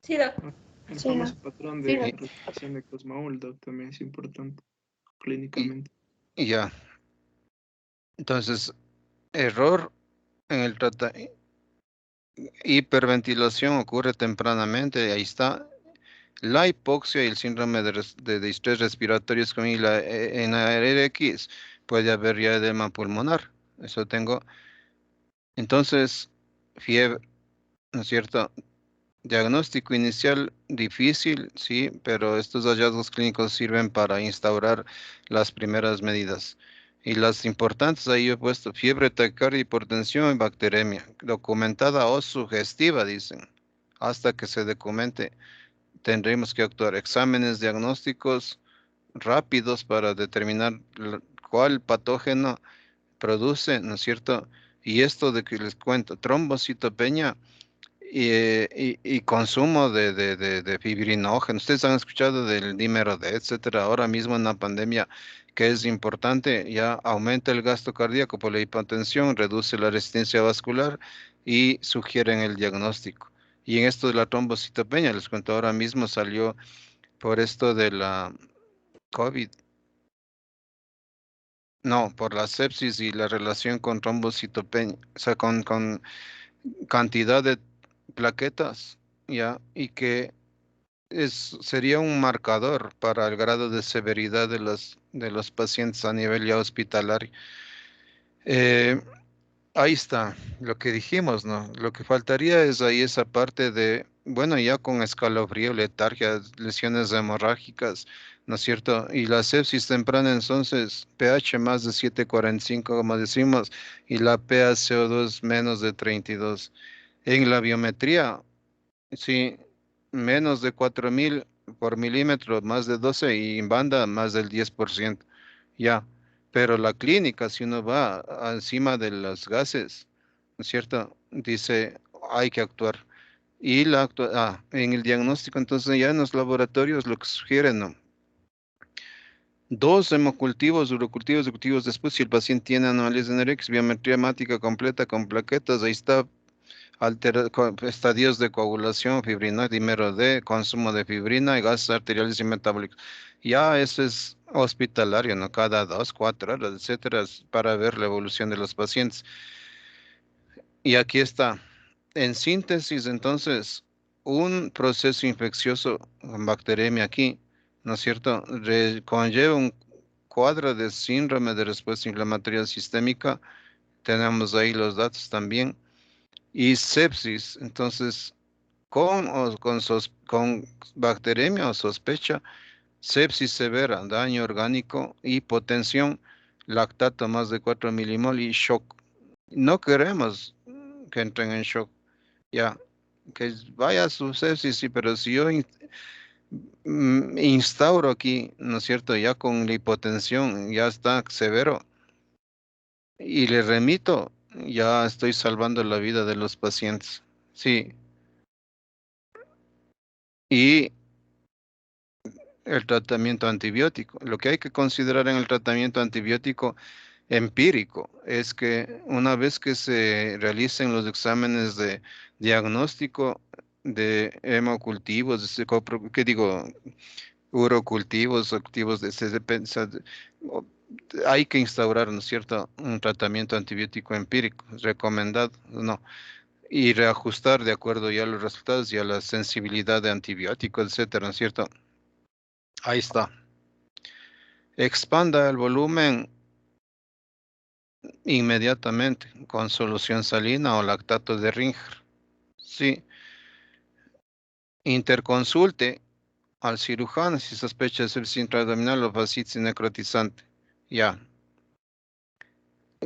Sí, Doc. el Sí, famoso patrón Sí, de Doc. respiración de Kussmaul también es importante y, clínicamente. y ya. Entonces, error en el tratamiento. Hiperventilación ocurre tempranamente, ahí está. La hipoxia y el síndrome de distrés respiratorio con en la RX puede haber ya edema pulmonar. Eso tengo. Entonces, fiebre, ¿no es cierto? Diagnóstico inicial difícil, sí, pero estos hallazgos clínicos sirven para instaurar las primeras medidas. Y las importantes ahí he puesto fiebre, taquicardia, hipertensión y bacteremia, documentada o sugestiva, dicen. Hasta que se documente, tendremos que actuar. Exámenes diagnósticos rápidos para determinar cuál patógeno produce, ¿no es cierto? Y esto de que les cuento, trombocitopenia y consumo de fibrinógeno. Ustedes han escuchado del dímero D, etcétera. Ahora mismo en la pandemia, que es importante, ya aumenta el gasto cardíaco por la hipotensión, reduce la resistencia vascular y sugieren el diagnóstico. Y en esto de la trombocitopenia, les cuento, ahora mismo salió por esto de la COVID. No, por la sepsis y la relación con trombocitopenia, o sea, con cantidad de plaquetas, ¿ya? Y que sería un marcador para el grado de severidad de los pacientes a nivel ya hospitalario. Eh, Ahí está lo que dijimos, ¿no? Lo que faltaría es ahí esa parte de, bueno, ya con escalofrío, letargia, lesiones hemorrágicas, ¿no es cierto? Y la sepsis temprana, entonces, pH más de 7,45, como decimos, y la PaCO2 menos de 32. En la biometría, sí, menos de 4.000 por milímetro, más de 12 y en banda más del 10%. Ya, pero la clínica, si uno va encima de los gases, ¿no es cierto? Dice, hay que actuar. Y en el diagnóstico, entonces ya en los laboratorios lo que sugieren, ¿no? 2 hemocultivos, urocultivos, cultivos después, si el paciente tiene anomalias de NRX, biometría hemática completa con plaquetas, ahí está, estadios de coagulación, fibrina, dímero D, consumo de fibrina y gases arteriales y metabólicos. Ya eso es hospitalario, ¿no? Cada 2, 4 horas, etcétera, para ver la evolución de los pacientes. Y aquí está. En síntesis, entonces, un proceso infeccioso con bacteremia aquí, ¿no es cierto? Conlleva un cuadro de síndrome de respuesta inflamatoria sistémica. Tenemos ahí los datos también. Y sepsis, entonces, con bacteremia o sospecha, sepsis severa, daño orgánico, hipotensión, lactato más de 4 milimol y shock. No queremos que entren en shock. Ya, que vaya a su sepsis, sí, pero si yo instauro aquí, ¿no es cierto? Ya con la hipotensión, ya está severo, y le remito, ya estoy salvando la vida de los pacientes. Sí, y el tratamiento antibiótico. Lo que hay que considerar en el tratamiento antibiótico empírico es que una vez que se realicen los exámenes de diagnóstico de hemocultivos, ¿qué digo? Urocultivos, cultivos de CDP, hay que instaurar, ¿no es cierto?, un tratamiento antibiótico empírico, recomendado, ¿no? Y reajustar de acuerdo ya a los resultados y a la sensibilidad de antibióticos, etcétera, ¿no es cierto? Ahí está. Expanda el volumen inmediatamente con solución salina o lactato de Ringer. Sí. Interconsulte al cirujano si sospecha de sepsis intraabdominal o fascitis necrotizante. Ya.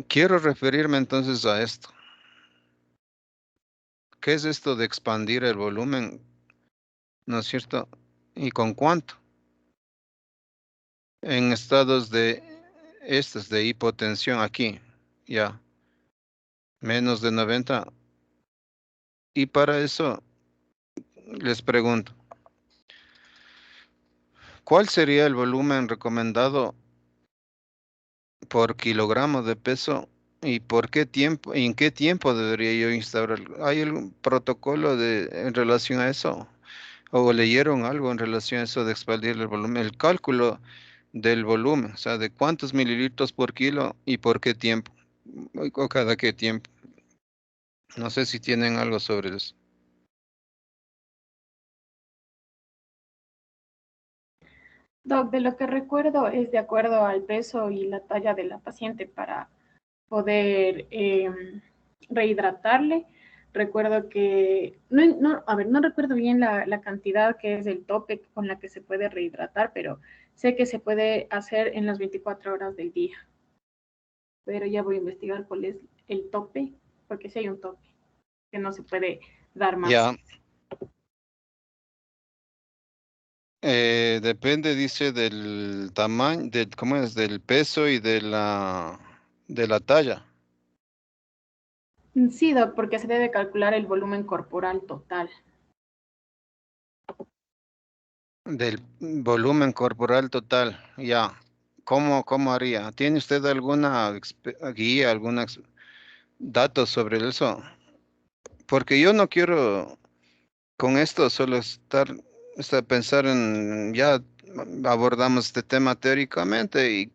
Quiero referirme entonces a esto. ¿Qué es esto de expandir el volumen? ¿No es cierto? ¿Y con cuánto? En estados de estos de hipotensión aquí, ya, menos de 90. Y para eso les pregunto, ¿cuál sería el volumen recomendado por kilogramo de peso y por qué tiempo, en qué tiempo debería yo instaurar? ¿Hay algún protocolo en relación a eso? ¿O leyeron algo en relación a eso de expandir el volumen? El cálculo del volumen, o sea, de cuántos mililitros por kilo y por qué tiempo, o cada qué tiempo. No sé si tienen algo sobre eso. Doc, de lo que recuerdo es de acuerdo al peso y la talla de la paciente para poder rehidratarle. Recuerdo que, no recuerdo bien la cantidad que es el tope con la que se puede rehidratar, pero sé que se puede hacer en las 24 horas del día. Pero ya voy a investigar cuál es el tope, porque sí hay un tope, que no se puede dar más. Ya. Depende, dice, del tamaño, ¿cómo es? Del peso y de la talla. Sí, Doc, porque se debe calcular el volumen corporal total. Del volumen corporal total, ya. ¿Cómo haría? ¿Tiene usted alguna guía, algunos datos sobre eso? Porque yo no quiero con esto solo pensar en, ya abordamos este tema teóricamente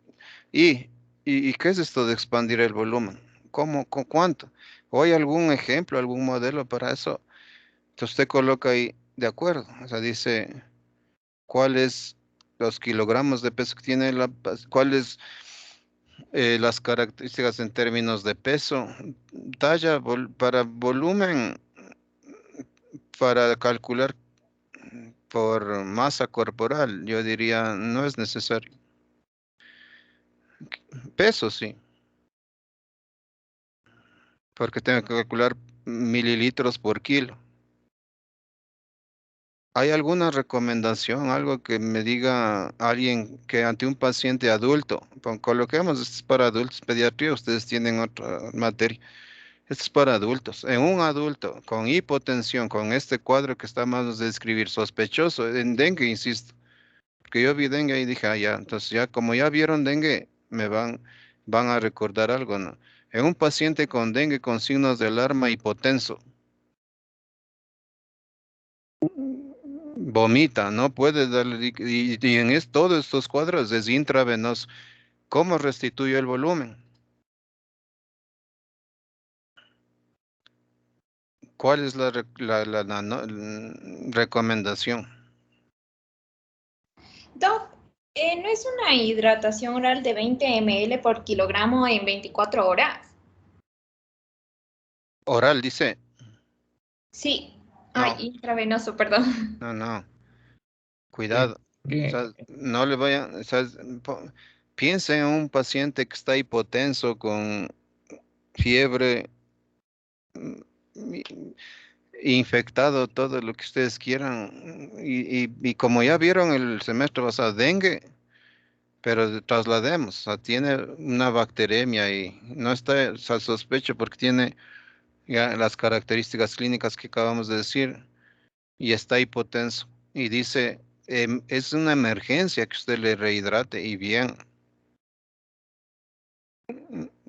y ¿qué es esto de expandir el volumen? ¿Cómo, con cuánto? ¿O hay algún ejemplo, algún modelo para eso? Entonces usted coloca ahí de acuerdo, o sea, dice cuáles los kilogramos de peso que tiene cuáles las características en términos de peso, talla, para volumen, para calcular por masa corporal, yo diría no es necesario. Peso sí, porque tengo que calcular mililitros por kilo. ¿Hay alguna recomendación, algo que me diga alguien que ante un paciente adulto, coloquemos, esto es para adultos, pediatría, ustedes tienen otra materia, esto es para adultos, en un adulto con hipotensión, con este cuadro que estamos a describir, sospechoso, en dengue, insisto, porque yo vi dengue y dije, ya, entonces ya como ya vieron dengue, van a recordar algo, ¿no? En un paciente con dengue con signos de alarma hipotenso, vomita, no puede darle, y en todos estos cuadros es intravenoso. ¿Cómo restituyo el volumen? ¿Cuál es recomendación? Doc, ¿no es una hidratación oral de 20 ml por kilogramo en 24 horas? Oral, dice. Sí. No. Ay, intravenoso, perdón. No. Cuidado. O sea, Que no le vayan, o sea, piensen en un paciente que está hipotenso con fiebre, mm, infectado, todo lo que ustedes quieran. Y como ya vieron el semestre pasado, dengue, pero traslademos, o sea, tiene una bacteremia y no está, o sea, sospecho porque tiene ya las características clínicas que acabamos de decir y está hipotenso. Y dice, es una emergencia que usted le rehidrate y bien.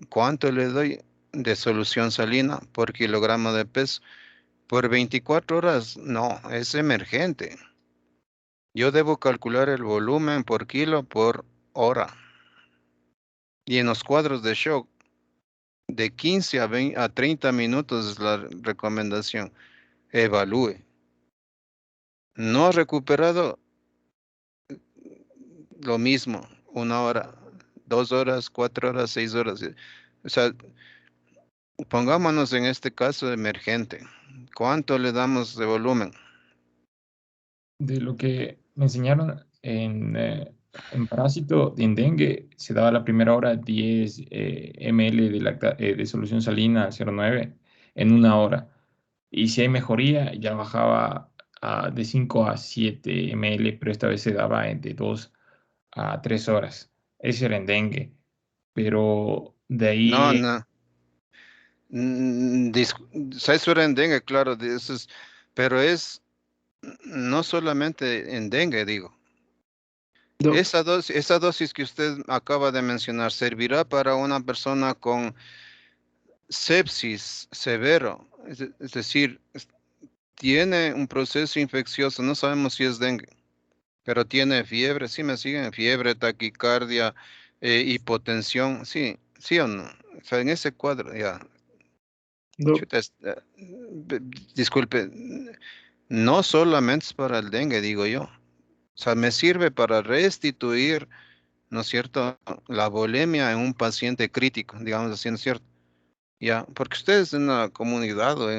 ¿Cuánto le doy de solución salina por kilogramo de peso? Por 24 horas, no, es emergente. Yo debo calcular el volumen por kilo por hora. Y en los cuadros de shock, de 15 a 30 minutos es la recomendación. Evalúe. No recuperado, lo mismo, 1 hora, 2 horas, 4 horas, 6 horas. O sea, pongámonos en este caso emergente. ¿Cuánto le damos de volumen? de lo que me enseñaron en parásito, en dengue, se daba la primera hora 10 ml de solución salina 0,9 en 1 hora. Y si hay mejoría, ya bajaba de 5 a 7 ml, pero esta vez se daba de 2 a 3 horas. Ese era en dengue. Pero de No, ahí, no. Eso era en dengue, claro, pero es no solamente en dengue, digo. Doc, Esa dosis que usted acaba de mencionar servirá para una persona con sepsis severo, es decir, tiene un proceso infeccioso, no sabemos si es dengue, pero tiene fiebre, sí me siguen, fiebre, taquicardia, hipotensión, sí, sí o no. O sea, en ese cuadro, ya, doc, chuta, be- disculpe, no solamente es para el dengue, digo yo. O sea, me sirve para restituir, ¿no es cierto?, la bulimia en un paciente crítico, digamos así, ¿no es cierto? Ya, porque ustedes en la comunidad o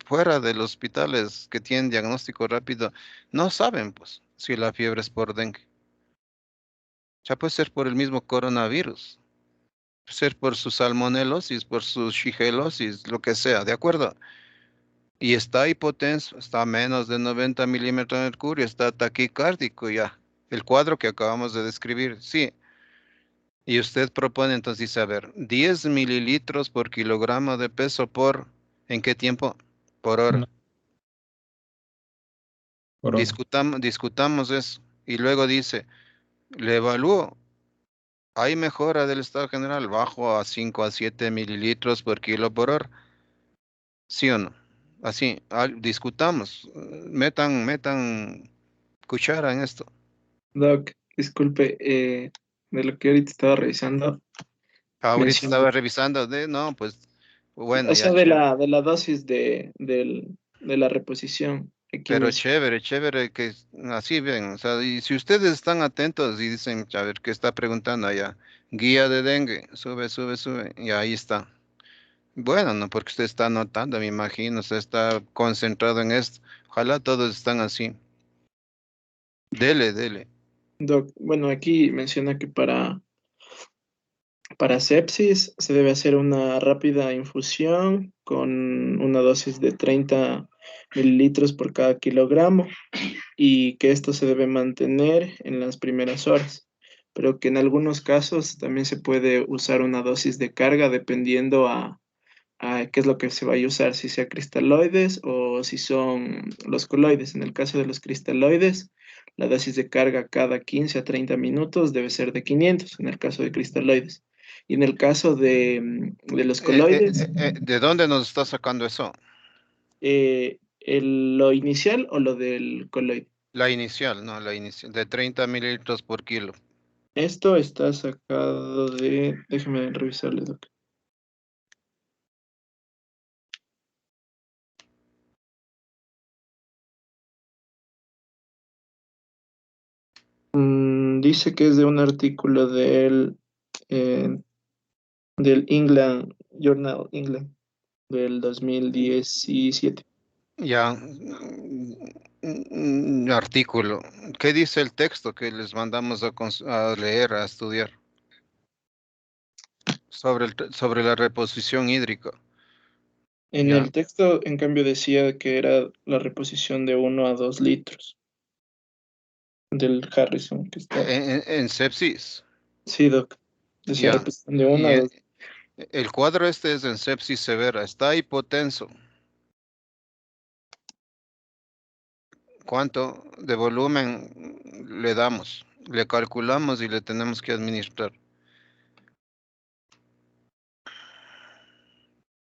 fuera de los hospitales que tienen diagnóstico rápido, no saben, pues, si la fiebre es por dengue. Ya puede ser por el mismo coronavirus, puede ser por su salmonelosis, por su shigelosis, lo que sea, ¿de acuerdo? Y está hipotenso, está a menos de 90 milímetros de mercurio, está taquicárdico ya. El cuadro que acabamos de describir, sí. Y usted propone entonces, dice, a ver, 10 mililitros por kilogramo de peso ¿en qué tiempo? Por hora. no, por hora. Discutamos eso. Y luego dice, le evalúo. Hay mejora del estado general, bajo a 5 a 7 mililitros por kilo por hora. ¿Sí o no? Así, discutamos. Metan cuchara en esto. Doc, disculpe, de lo que ahorita estaba revisando, Ahorita mencionó, estaba revisando no, pues, bueno, o sea, ya, de chévere. la dosis de la reposición, aquí Pero menciona. chévere, chévere que así ven, o sea, y si ustedes están atentos y dicen, a ver, ¿qué está preguntando allá? Guía de dengue, sube, y ahí está. Bueno, no, porque usted está anotando, me imagino, usted está concentrado en esto. Ojalá todos están así. Dele. Doc, bueno, aquí menciona que para sepsis se debe hacer una rápida infusión con una dosis de 30 mililitros por cada kilogramo y que esto se debe mantener en las primeras horas, pero que en algunos casos también se puede usar una dosis de carga dependiendo qué es lo que se va a usar, si sea cristaloides o si son los coloides. En el caso de los cristaloides, la dosis de carga cada 15 a 30 minutos debe ser de 500 en el caso de cristaloides. Y en el caso de los coloides, ¿De dónde nos está sacando eso? ¿lo inicial o lo del coloide? La inicial, no, la inicial, de 30 mililitros por kilo. Esto está sacado de, déjeme revisarle, Doc. Dice que es de un artículo del England, Journal England, del 2017. Ya, artículo. ¿Qué dice el texto que les mandamos a leer, a estudiar? Sobre la reposición hídrica. En Ya. el texto, en cambio, decía que era la reposición de 1 a 2 litros del Harrison, que está. En sepsis. Sí, Doc. Decía Ya. reposición de 1 a Y 2. el cuadro este es en sepsis severa. Está hipotenso. ¿Cuánto de volumen le damos? Le calculamos y le tenemos que administrar.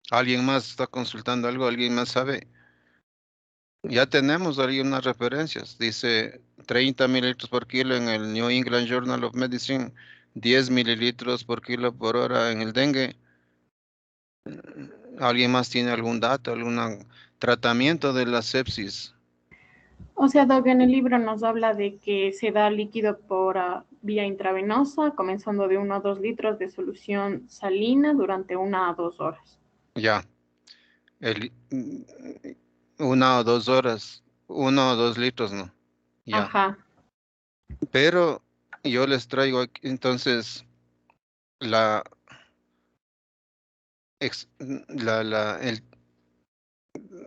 ¿Alguien más está consultando algo? ¿Alguien más sabe? Ya tenemos algunas referencias. Dice 30 mililitros por kilo en el New England Journal of Medicine, 10 mililitros por kilo por hora en el dengue. ¿Alguien más tiene algún dato, algún tratamiento de la sepsis? O sea, Doc, en el libro nos habla de que se da líquido por vía intravenosa, comenzando de 1 a 2 litros de solución salina durante 1 a 2 horas. Ya. 1 o 2 horas. 1 o 2 litros, ¿no? Ya. Ajá. Pero yo les traigo aquí, entonces, la, el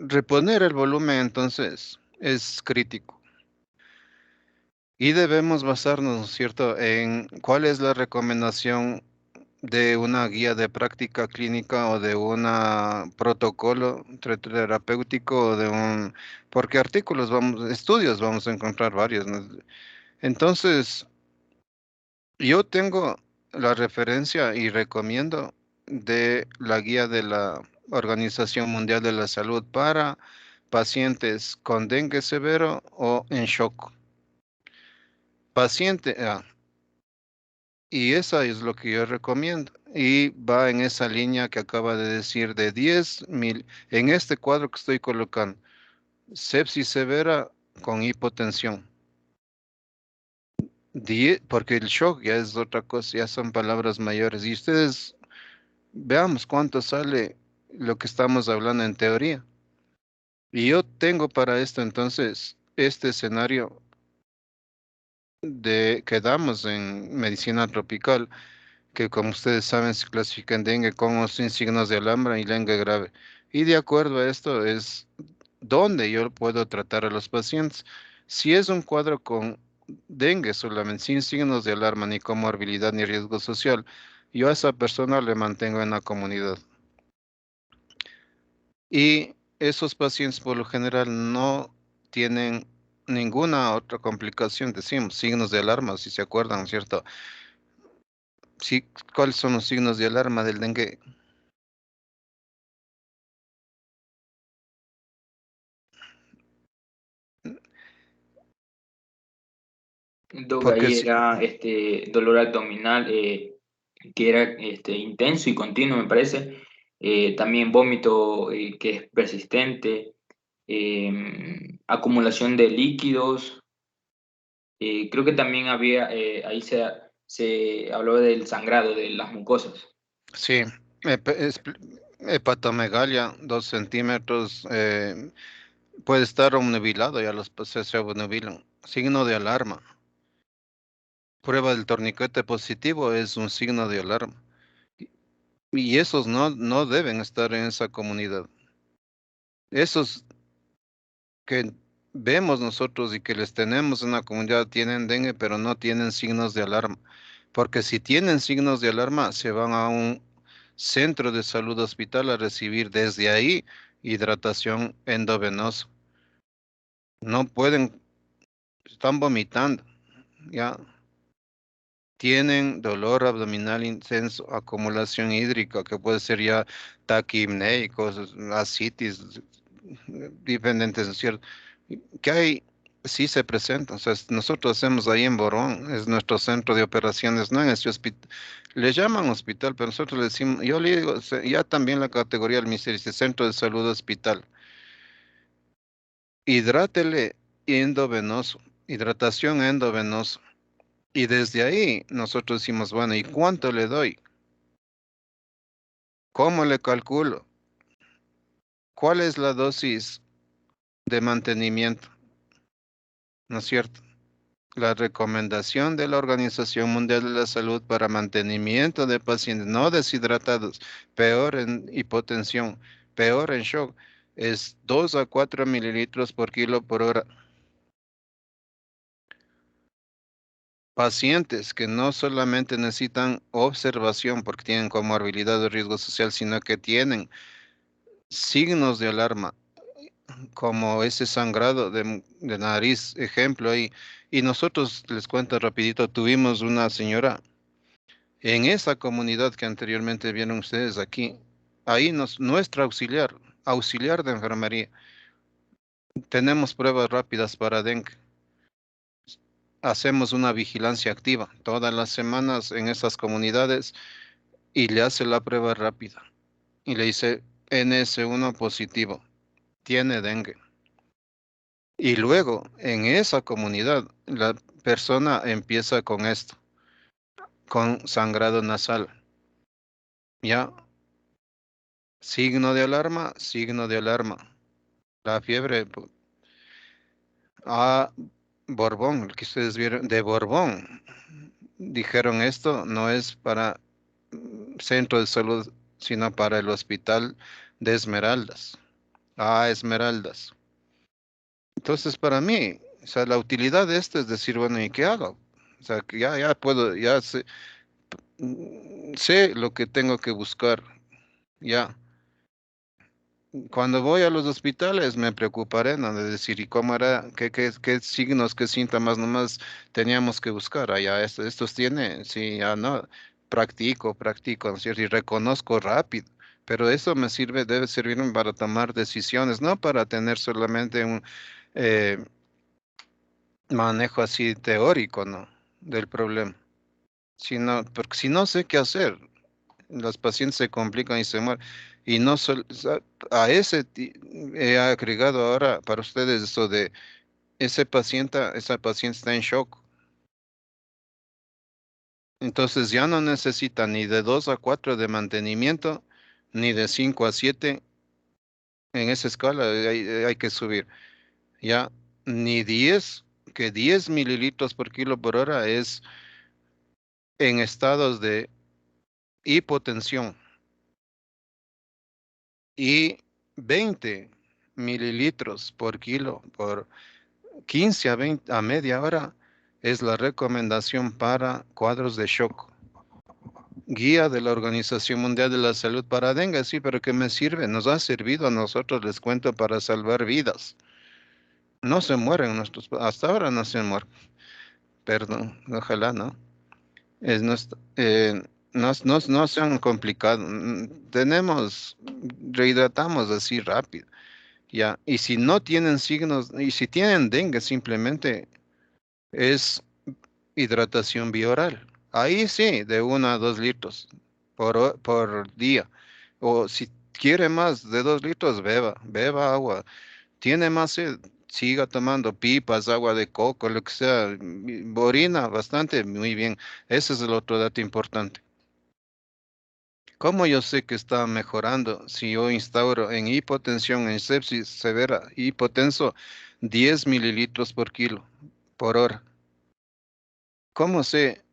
reponer el volumen, entonces, es crítico. Y debemos basarnos, ¿no es cierto?, en cuál es la recomendación de una guía de práctica clínica o de un protocolo terapéutico o de un... Porque estudios vamos a encontrar varios, ¿no? Entonces, yo tengo la referencia y recomiendo de la guía de la Organización Mundial de la Salud para pacientes con dengue severo o en shock. Paciente, y esa es lo que yo recomiendo. Y va en esa línea que acaba de decir de 10.000, en este cuadro que estoy colocando, sepsis severa con hipotensión. Porque el shock ya es otra cosa, ya son palabras mayores. Y ustedes, veamos cuánto sale lo que estamos hablando en teoría. Y yo tengo para esto entonces este escenario que damos en medicina tropical, que como ustedes saben se clasifica en dengue con o sin signos de alarma y dengue grave. Y de acuerdo a esto es donde yo puedo tratar a los pacientes. Si es un cuadro con dengue solamente, sin signos de alarma, ni comorbilidad, ni riesgo social, yo a esa persona le mantengo en la comunidad. Y esos pacientes por lo general no tienen ninguna otra complicación, decimos, signos de alarma, si se acuerdan, ¿cierto? Sí, ¿cuáles son los signos de alarma del dengue? Doc, Porque ahí si, era dolor abdominal que era intenso y continuo, me parece. También vómito que es persistente, acumulación de líquidos. Creo que también había, ahí se habló del sangrado de las mucosas. sí, hepatomegalia, 2 centímetros, puede estar obnubilado, ya los pacientes se obnubilan. Signo de alarma. Prueba del torniquete positivo es un signo de alarma. Y esos no deben estar en esa comunidad. Esos que vemos nosotros y que les tenemos en la comunidad tienen dengue, pero no tienen signos de alarma. Porque si tienen signos de alarma, centro de salud hospital a recibir desde ahí hidratación endovenosa. No pueden, están vomitando, ya. Tienen dolor abdominal intenso, acumulación hídrica, que puede ser ya taquimnéicos, ascitis, diferentes, ¿cierto? Que hay, sí se presentan. O sea, nosotros hacemos ahí en Borón, es nuestro centro de operaciones, no en este hospital. Le llaman hospital, pero nosotros le decimos, yo le digo, ya también la categoría del ministerio dice centro de salud hospital. Hidrátele endovenoso, hidratación endovenosa. Y desde ahí nosotros decimos, bueno, ¿y cuánto le doy? ¿Cómo le calculo? ¿Cuál es la dosis de mantenimiento? ¿No es cierto? La recomendación de la Organización Mundial de la Salud para mantenimiento de pacientes no deshidratados, peor en hipotensión, peor en shock, es 2 a 4 mililitros por kilo por hora. Pacientes que no solamente necesitan observación porque tienen comorbilidad de riesgo social, sino que tienen signos de alarma, como ese sangrado de nariz, ejemplo ahí. Y nosotros, les cuento rapidito, tuvimos una señora en esa comunidad que anteriormente vieron ustedes aquí, ahí nuestra auxiliar de enfermería, tenemos pruebas rápidas para dengue. Hacemos una vigilancia activa todas las semanas en esas comunidades y le hace la prueba rápida y le dice NS1 positivo, tiene dengue. Y luego en esa comunidad la persona empieza con esto, con sangrado nasal. Ya, signo de alarma, signo de alarma. La fiebre a Borbón, el que ustedes vieron, de Borbón. Dijeron esto no es para centro de salud, sino para el hospital de Esmeraldas. Ah, Esmeraldas. Entonces, para mí, o sea, la utilidad de esto es decir, bueno, ¿y qué hago? O sea, que ya puedo, ya sé lo que tengo que buscar, ya. Cuando voy a los hospitales me preocuparé, ¿no? De decir, ¿y cómo era? ¿Qué signos, qué síntomas nomás teníamos que buscar? Ah, ya, estos tiene, sí, ya no, practico, ¿no es cierto? Y reconozco rápido. Pero eso me sirve, debe servirme para tomar decisiones, no para tener solamente un eh, manejo así teórico, ¿no? Del problema. Sino, porque si no sé qué hacer, los pacientes se complican y se mueren. Y no a he agregado ahora para ustedes eso de esa paciente está en shock. Entonces ya no necesita ni de 2 a 4 de mantenimiento, ni de 5 a 7. En esa escala hay que subir. Ya ni 10, que 10 mililitros por kilo por hora es en estados de hipotensión. Y 20 mililitros por kilo por 15 a 20 a media hora es la recomendación para cuadros de shock. Guía de la Organización Mundial de la Salud para dengue, sí, pero ¿qué me sirve? Nos ha servido a nosotros, les cuento, para salvar vidas. No se mueren hasta ahora no se mueren. Perdón, ojalá no. No se han complicado. Rehidratamos así rápido. Ya, y si no tienen signos, y si tienen dengue, simplemente es hidratación bioral. Ahí sí, de 1 a 2 litros por día. O si quiere más de 2 litros, beba agua. Tiene más sed, siga tomando pipas, agua de coco, lo que sea. Orina bastante, muy bien. Ese es el otro dato importante. ¿Cómo yo sé que está mejorando si yo instauro en hipotensión, en sepsis severa, hipotenso, 10 mililitros por kilo por hora? ¿Cómo sé?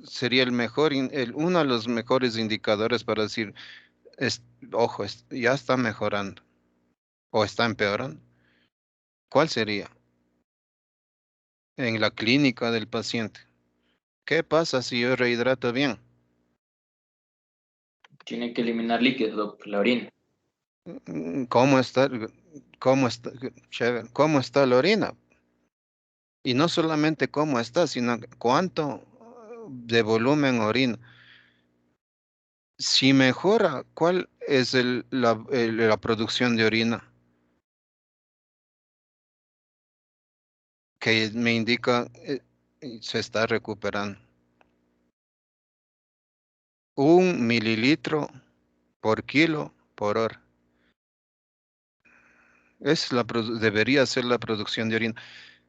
Sería el mejor, uno de los mejores indicadores para decir, ojo, ya está mejorando o está empeorando? ¿Cuál sería? En la clínica del paciente. ¿Qué pasa si yo rehidrato bien? Tiene que eliminar líquidos, doc, la orina. ¿Cómo está, chévere, cómo está la orina? Y no solamente cómo está, sino cuánto de volumen orina. Si mejora, ¿cuál es la producción de orina? Que me indica se está recuperando. 1 mililitro por kilo por hora. Debería ser la producción de orina.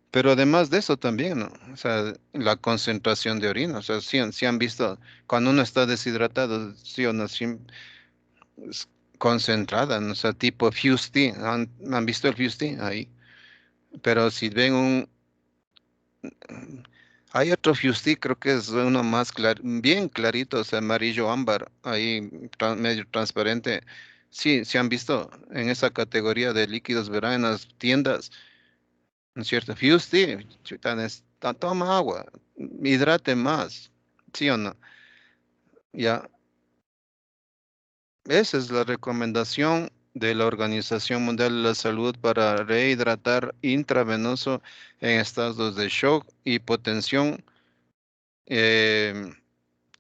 Pero además de eso también, ¿no? O sea, la concentración de orina. O sea, si han visto, cuando uno está deshidratado, sí o no, es concentrada, ¿no? O sea, tipo Fusty. ¿Han visto el Fusty? Ahí. Pero si ven hay otro Fusty, creo que es uno más bien clarito, o sea, amarillo ámbar, ahí medio transparente. Sí, se han visto en esa categoría de líquidos, ¿verdad? En las tiendas, ¿no es cierto? Fusty, chuta, toma agua, hidrate más, ¿sí o no? Ya, esa es la recomendación de la Organización Mundial de la Salud para rehidratar intravenoso en estados de shock, hipotensión, eh,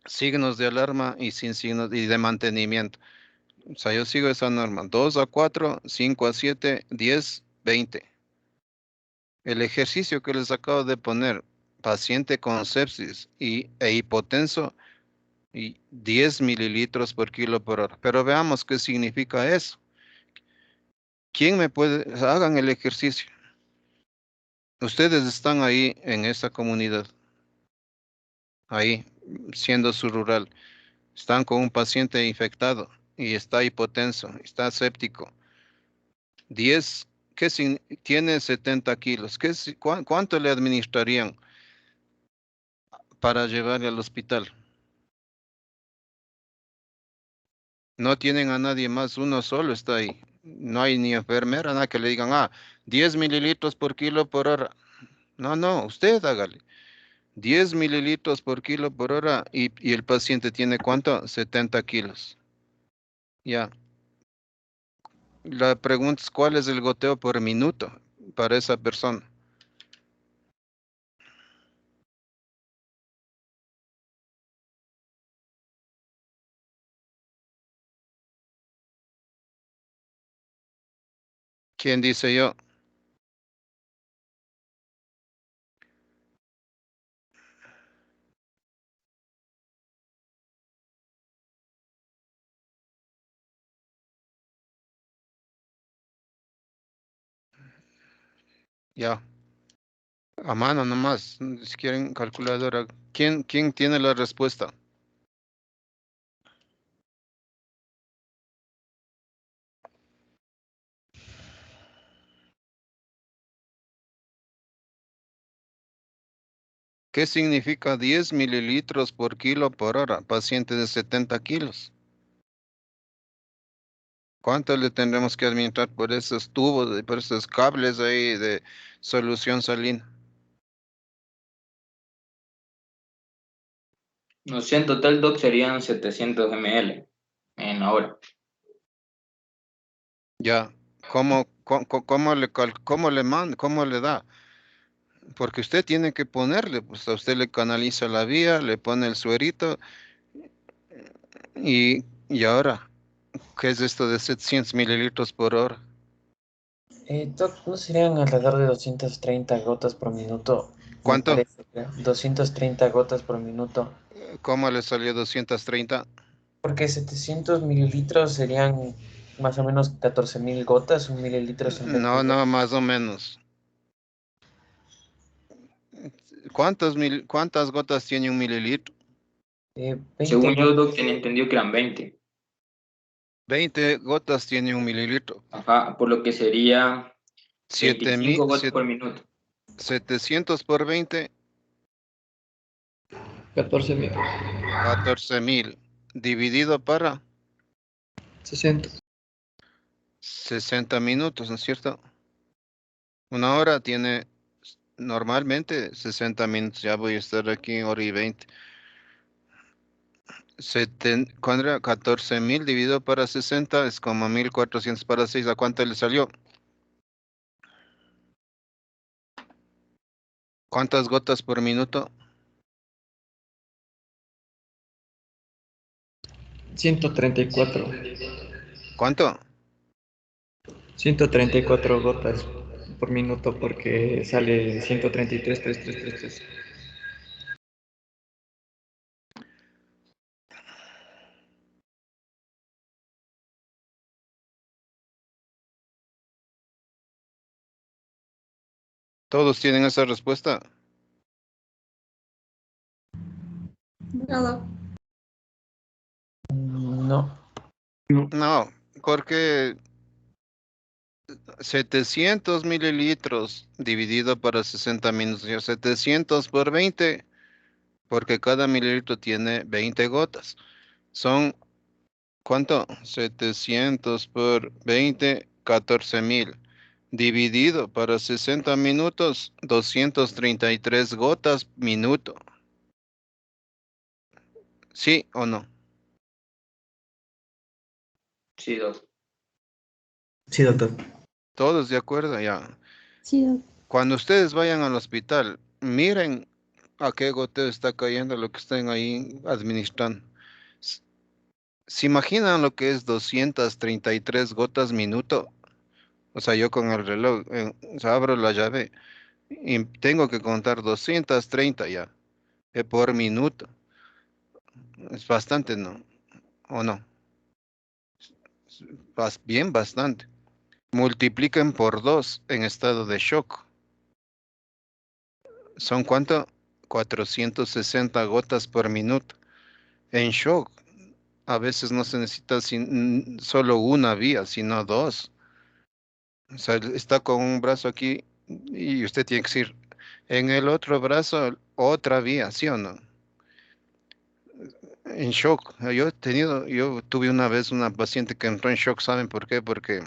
signos de alarma y sin signos y de mantenimiento. O sea, yo sigo esa norma. 2 a 4, 5 a 7, 10, 20. El ejercicio que les acabo de poner, paciente con sepsis e hipotenso, y 10 mililitros por kilo por hora. Pero veamos qué significa eso. ¿Quién me puede? Hagan el ejercicio. Ustedes están ahí en esa comunidad, ahí, siendo su rural. Están con un paciente infectado y está hipotenso, está séptico. 10, tiene 70 kilos. ¿Cuánto le administrarían para llevarle al hospital? No tienen a nadie más, uno solo está ahí. No hay ni enfermera, nada que le digan, 10 mililitros por kilo por hora. No, usted hágale. 10 mililitros por kilo por hora y el paciente tiene ¿cuánto? 70 kilos. Ya. La pregunta es, ¿cuál es el goteo por minuto para esa persona? ¿Quién dice yo? Ya. A mano nomás, si quieren calculadora. ¿Quién tiene la respuesta? ¿Qué significa 10 mililitros por kilo por hora? Paciente de 70 kilos. ¿Cuánto le tendremos que administrar por esos tubos, por esos cables ahí de solución salina? No sé, en total, doc, serían 700 ml en la hora. Ya. ¿Cómo le da? Porque usted tiene que ponerle, pues a usted le canaliza la vía, le pone el suerito y ahora, ¿qué es esto de 700 mililitros por hora? Doc, ¿no serían alrededor de 230 gotas por minuto? Me ¿Cuánto? parece, creo. 230 gotas por minuto. ¿Cómo le salió 230? Porque 700 mililitros serían más o menos 14.000 gotas, un mililitro son 20 No, gotas. más o menos. ¿Cuántas gotas tiene un mililitro? 20 Según yo, gotas. doc, tenía entendido que eran 20. 20 gotas tiene un mililitro. Ajá, por lo que sería 7,000, 25 gotas por minuto. 700 por 20, 14.000. 14,000. Dividido para 60. 60 minutos, ¿no es cierto? Una hora tiene normalmente 60 minutos. Ya voy a estar aquí hora y 20. ¿Cuándo era? 14.000 dividido para 60 es como 1.400 para 6. ¿A cuánto le salió? ¿Cuántas gotas por minuto? 134. ¿Cuánto? 134 gotas por minuto porque sale 133,333. ¿Todos tienen esa respuesta? Nada. No. No, porque 700 mililitros dividido para 60 minutos, 700 por 20, porque cada mililitro tiene 20 gotas. Son, ¿cuánto? 700 por 20, 14.000. Dividido para 60 minutos, 233 gotas minuto. ¿Sí o no? Sí, doctor. Sí, doctor. Todos de acuerdo, ya. Sí, doctor. Cuando ustedes vayan al hospital, miren a qué goteo está cayendo lo que estén ahí administrando. S- ¿Se imaginan lo que es 233 gotas minuto? O sea, yo con el reloj, o sea, abro la llave y tengo que contar 230 ya, por minuto. Es bastante, ¿no? ¿O no? Bien bastante. Multipliquen por 2 en estado de shock. ¿Son cuánto? 460 gotas por minuto. En shock, a veces no se necesita solo una vía, sino dos. O sea, está con un brazo aquí y usted tiene que ir en el otro brazo otra vía, ¿sí o no? En shock. Yo tuve una vez una paciente que entró en shock, ¿saben por qué? Porque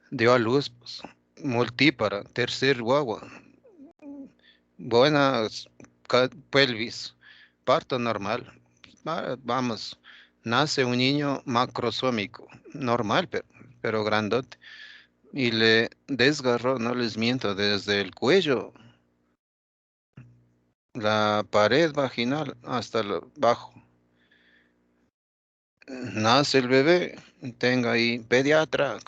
dio a luz, pues, multípara, tercer guagua, buenas pelvis, parto normal. Vamos, nace un niño macrosómico, normal, pero grandote. Y le desgarró, no les miento, desde el cuello, la pared vaginal hasta lo bajo. Nace el bebé, tenga ahí pediatra,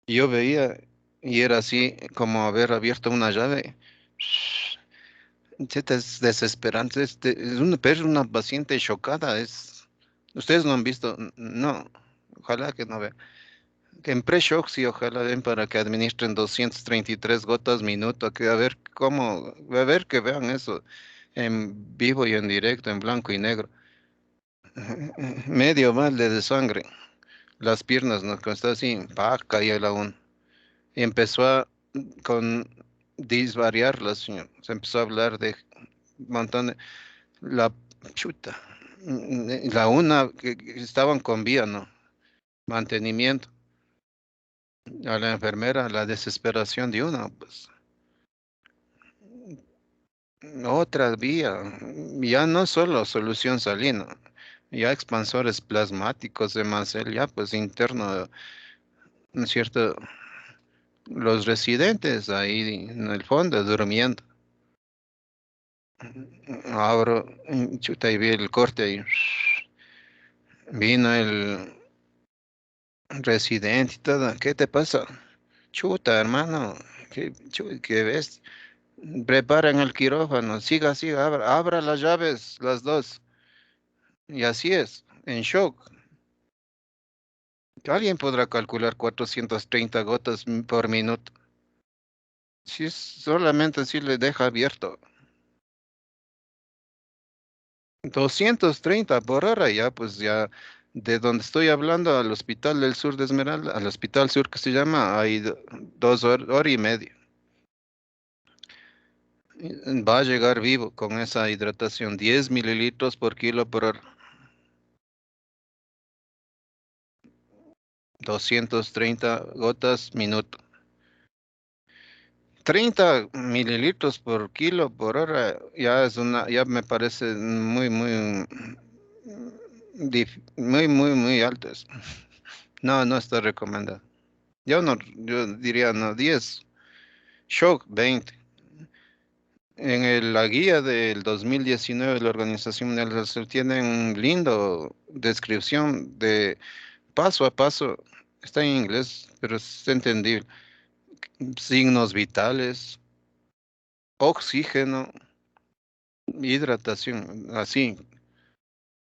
yo veía y era así como haber abierto una llave. Cheta, es desesperante. Es una paciente chocada. Ustedes no han visto, no, ojalá que no vean. Que en pre-shock sí, ojalá den para que administren 233 gotas minuto, que a ver que vean eso en vivo y en directo, en blanco y negro. Medio balde de sangre, las piernas, ¿no? Que está así, pa, caía la un. Y empezó con disvariarlas, señor. Se empezó a hablar de un montón de, la chuta, la una que estaban con vía, ¿no? Mantenimiento. A la enfermera, la desesperación de uno, pues. Otra vía, ya no solo solución salina, ya expansores plasmáticos de Mancel, ya pues interno, ¿no es cierto? Los residentes ahí en el fondo durmiendo. Abro, chuta, y vi el corte ahí. Vino el residente y todo. ¿Qué te pasa? Chuta, hermano. ¿Qué ves? Preparan el quirófano. Siga, abra las llaves, las dos. Y así es, en shock. Alguien podrá calcular 430 gotas por minuto. Si es solamente así le deja abierto. 230 por hora ya, pues ya de donde estoy hablando al Hospital del Sur de Esmeralda, al Hospital Sur que se llama, hay 2 horas y media. Va a llegar vivo con esa hidratación, 10 mililitros por kilo por hora. 230 gotas minuto. 30 mililitros por kilo por hora ya me parece muy alto eso. No, no está recomendado. Yo diría no, 10, shock 20. La guía del 2019 de la Organización Mundial de la Salud tiene un lindo descripción de paso a paso. Está en inglés, pero es entendible. Signos vitales, oxígeno, hidratación, así.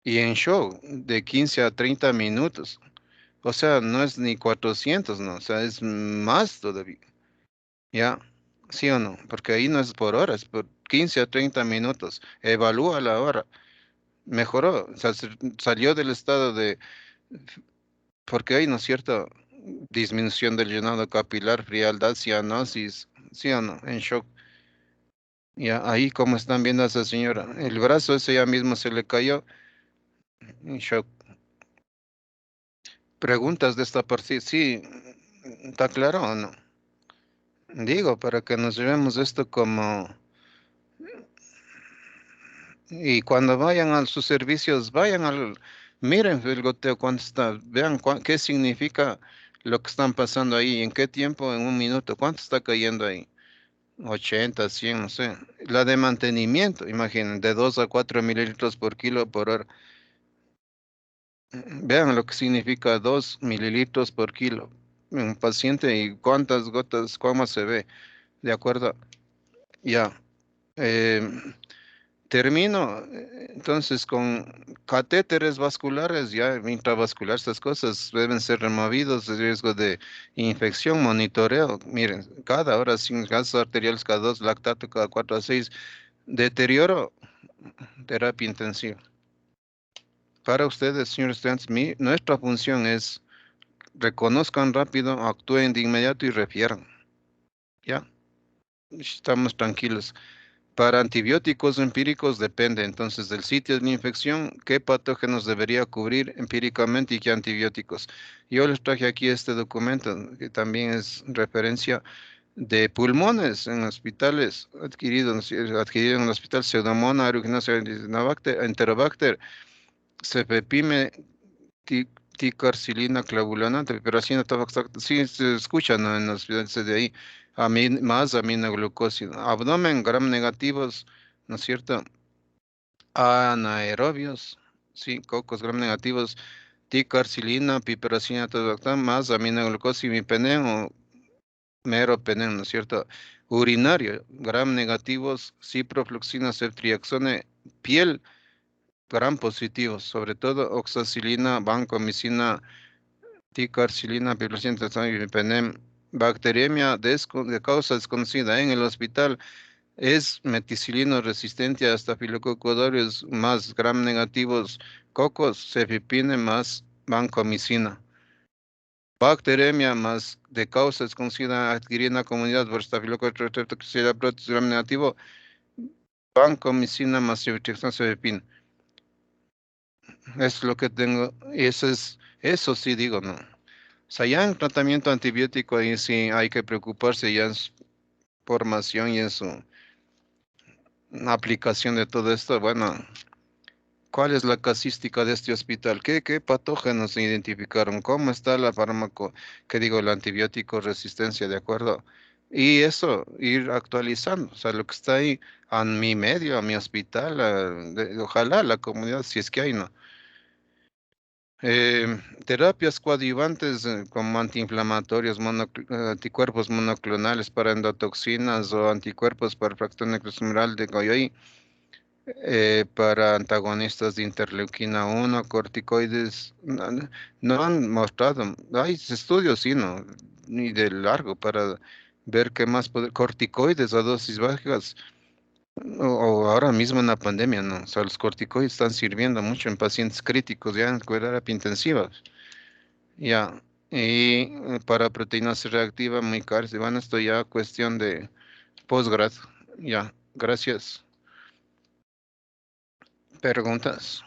Y en show, de 15 a 30 minutos. O sea, no es ni 400, no, o sea, es más todavía. ¿Ya? ¿Sí o no? Porque ahí no es por horas, es por 15 a 30 minutos. Evalúa la hora. Mejoró, o sea, salió del estado de, porque hay, ¿no es cierto? Disminución del llenado capilar, frialdad, cianosis, ¿sí o no? En shock. Ya, ahí como están viendo a esa señora, el brazo ese ya mismo se le cayó, en shock. Preguntas de esta parte, sí, ¿está claro o no? Digo, para que nos llevemos esto como... Y cuando vayan a sus servicios, miren el goteo cuánto está, vean qué significa lo que están pasando ahí, en qué tiempo, en un minuto, cuánto está cayendo ahí, 80, 100, no sé. La de mantenimiento, imaginen, de 2 a 4 mililitros por kilo por hora. Vean lo que significa 2 mililitros por kilo en un paciente y cuántas gotas, cómo se ve, ¿de acuerdo? Ya. em, Termino entonces con catéteres vasculares, ya intravascular, estas cosas deben ser removidos, de riesgo de infección, monitoreo. Miren, cada hora sin gases arteriales, cada 2, lactato cada 4 a 6, deterioro, terapia intensiva. Para ustedes, señores estudiantes, nuestra función es reconozcan rápido, actúen de inmediato y refieran. Ya, estamos tranquilos. Para antibióticos empíricos depende entonces del sitio de la infección, qué patógenos debería cubrir empíricamente y qué antibióticos. Yo les traje aquí este documento que también es referencia de pulmones en hospitales adquirido en el hospital Pseudomonas aeruginosa Enterobacter, Cefepime, ticarcilina clavulonante, pero así no estaba exacto. Sí, se escucha, ¿no? En los hospitales de ahí, más aminoglucosis. Abdomen, gram negativos, ¿no es cierto? Anaerobios, sí, cocos gram negativos, ticarcilina, piperacina, tazobactam, más aminoglucosis, imipenem o meropenem, ¿no es cierto? Urinario, gram negativos, ciprofloxacina, ceftriaxone, piel, gram positivos, sobre todo oxacilina, vancomicina, ticarcilina, piperacina, imipenem, bacteriemia de causa desconocida en el hospital. Es meticilino resistente a Staphylococcus aureus más gram negativos, cocos, cefipine más vancomicina. Bacteremia más de causa desconocida adquirida en la comunidad por Staphylococcus aureus gram negativo, vancomicina más cefepime. Es lo que tengo, y eso sí digo, no. O sea, ya en tratamiento antibiótico ahí sí hay que preocuparse ya en su formación y en su aplicación de todo esto. Bueno, ¿cuál es la casística de este hospital? ¿Qué patógenos se identificaron? ¿Cómo está la el antibiótico resistencia, de acuerdo? Y eso, ir actualizando, o sea, lo que está ahí a mi medio, a mi hospital, ojalá la comunidad, si es que hay, ¿no? Terapias coadyuvantes como antiinflamatorios, anticuerpos monoclonales para endotoxinas o anticuerpos para fracción necrosumoral de Goyoy, para antagonistas de interleuquina 1, corticoides, no han mostrado, hay estudios, sí, no, ni de largo para ver qué más corticoides a dosis bajas, o ahora mismo en la pandemia, ¿no? O sea, los corticoides están sirviendo mucho en pacientes críticos, ya en terapia intensiva, ya, y para proteína C reactiva, muy caro, bueno, esto ya cuestión de posgrado, ya, gracias. ¿Preguntas?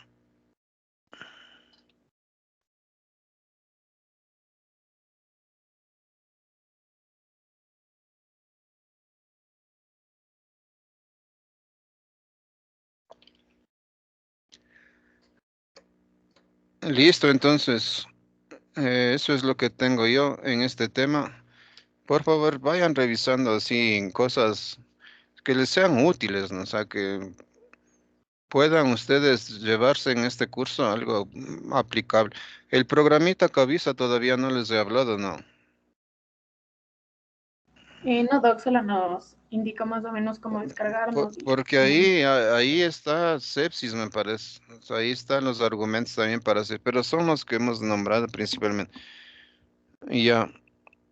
Listo, entonces, eso es lo que tengo yo en este tema. Por favor, vayan revisando así cosas que les sean útiles, ¿no? O sea, que puedan ustedes llevarse en este curso algo aplicable. El programita Cabisa todavía no les he hablado, ¿no? No, Doc, solo nos indica más o menos cómo descargarnos. Porque ahí está sepsis, me parece. O sea, ahí están los argumentos también para hacer, pero son los que hemos nombrado principalmente. Y ya,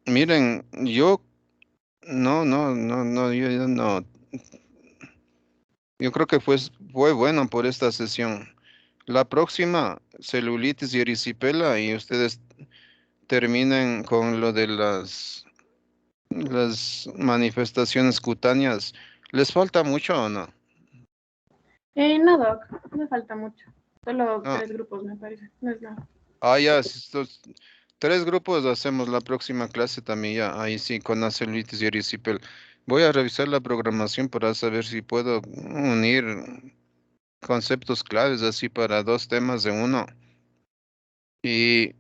miren, yo yo no. Yo creo que fue bueno por esta sesión. La próxima, celulitis y erisipela, y ustedes terminen con lo de las manifestaciones cutáneas. ¿Les falta mucho o no? No, Doc, no me falta mucho. Solo Ah. 3 grupos, me parece. No es nada. Ya, estos 3 grupos hacemos la próxima clase también ya, ahí sí, con la celulitis y erisipela. Voy a revisar la programación para saber si puedo unir conceptos claves así para 2 temas de uno y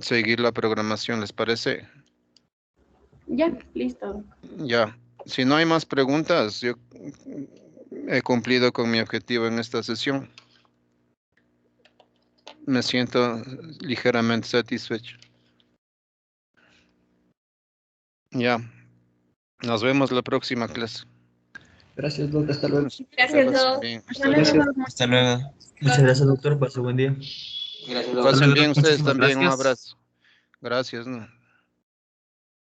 seguir la programación, ¿les parece? Ya, listo, Doc. Ya, si no hay más preguntas, yo he cumplido con mi objetivo en esta sesión. Me siento ligeramente satisfecho. Ya, nos vemos la próxima clase. Gracias, Doc. Hasta luego. Gracias, Doc. Bien, Hasta luego, Gracias. Doc. Hasta luego. Muchas gracias, doctor. Pase buen día. Gracias, Doc. pasen bien ustedes Muchísimas también, un gracias. abrazo. Gracias, ¿no?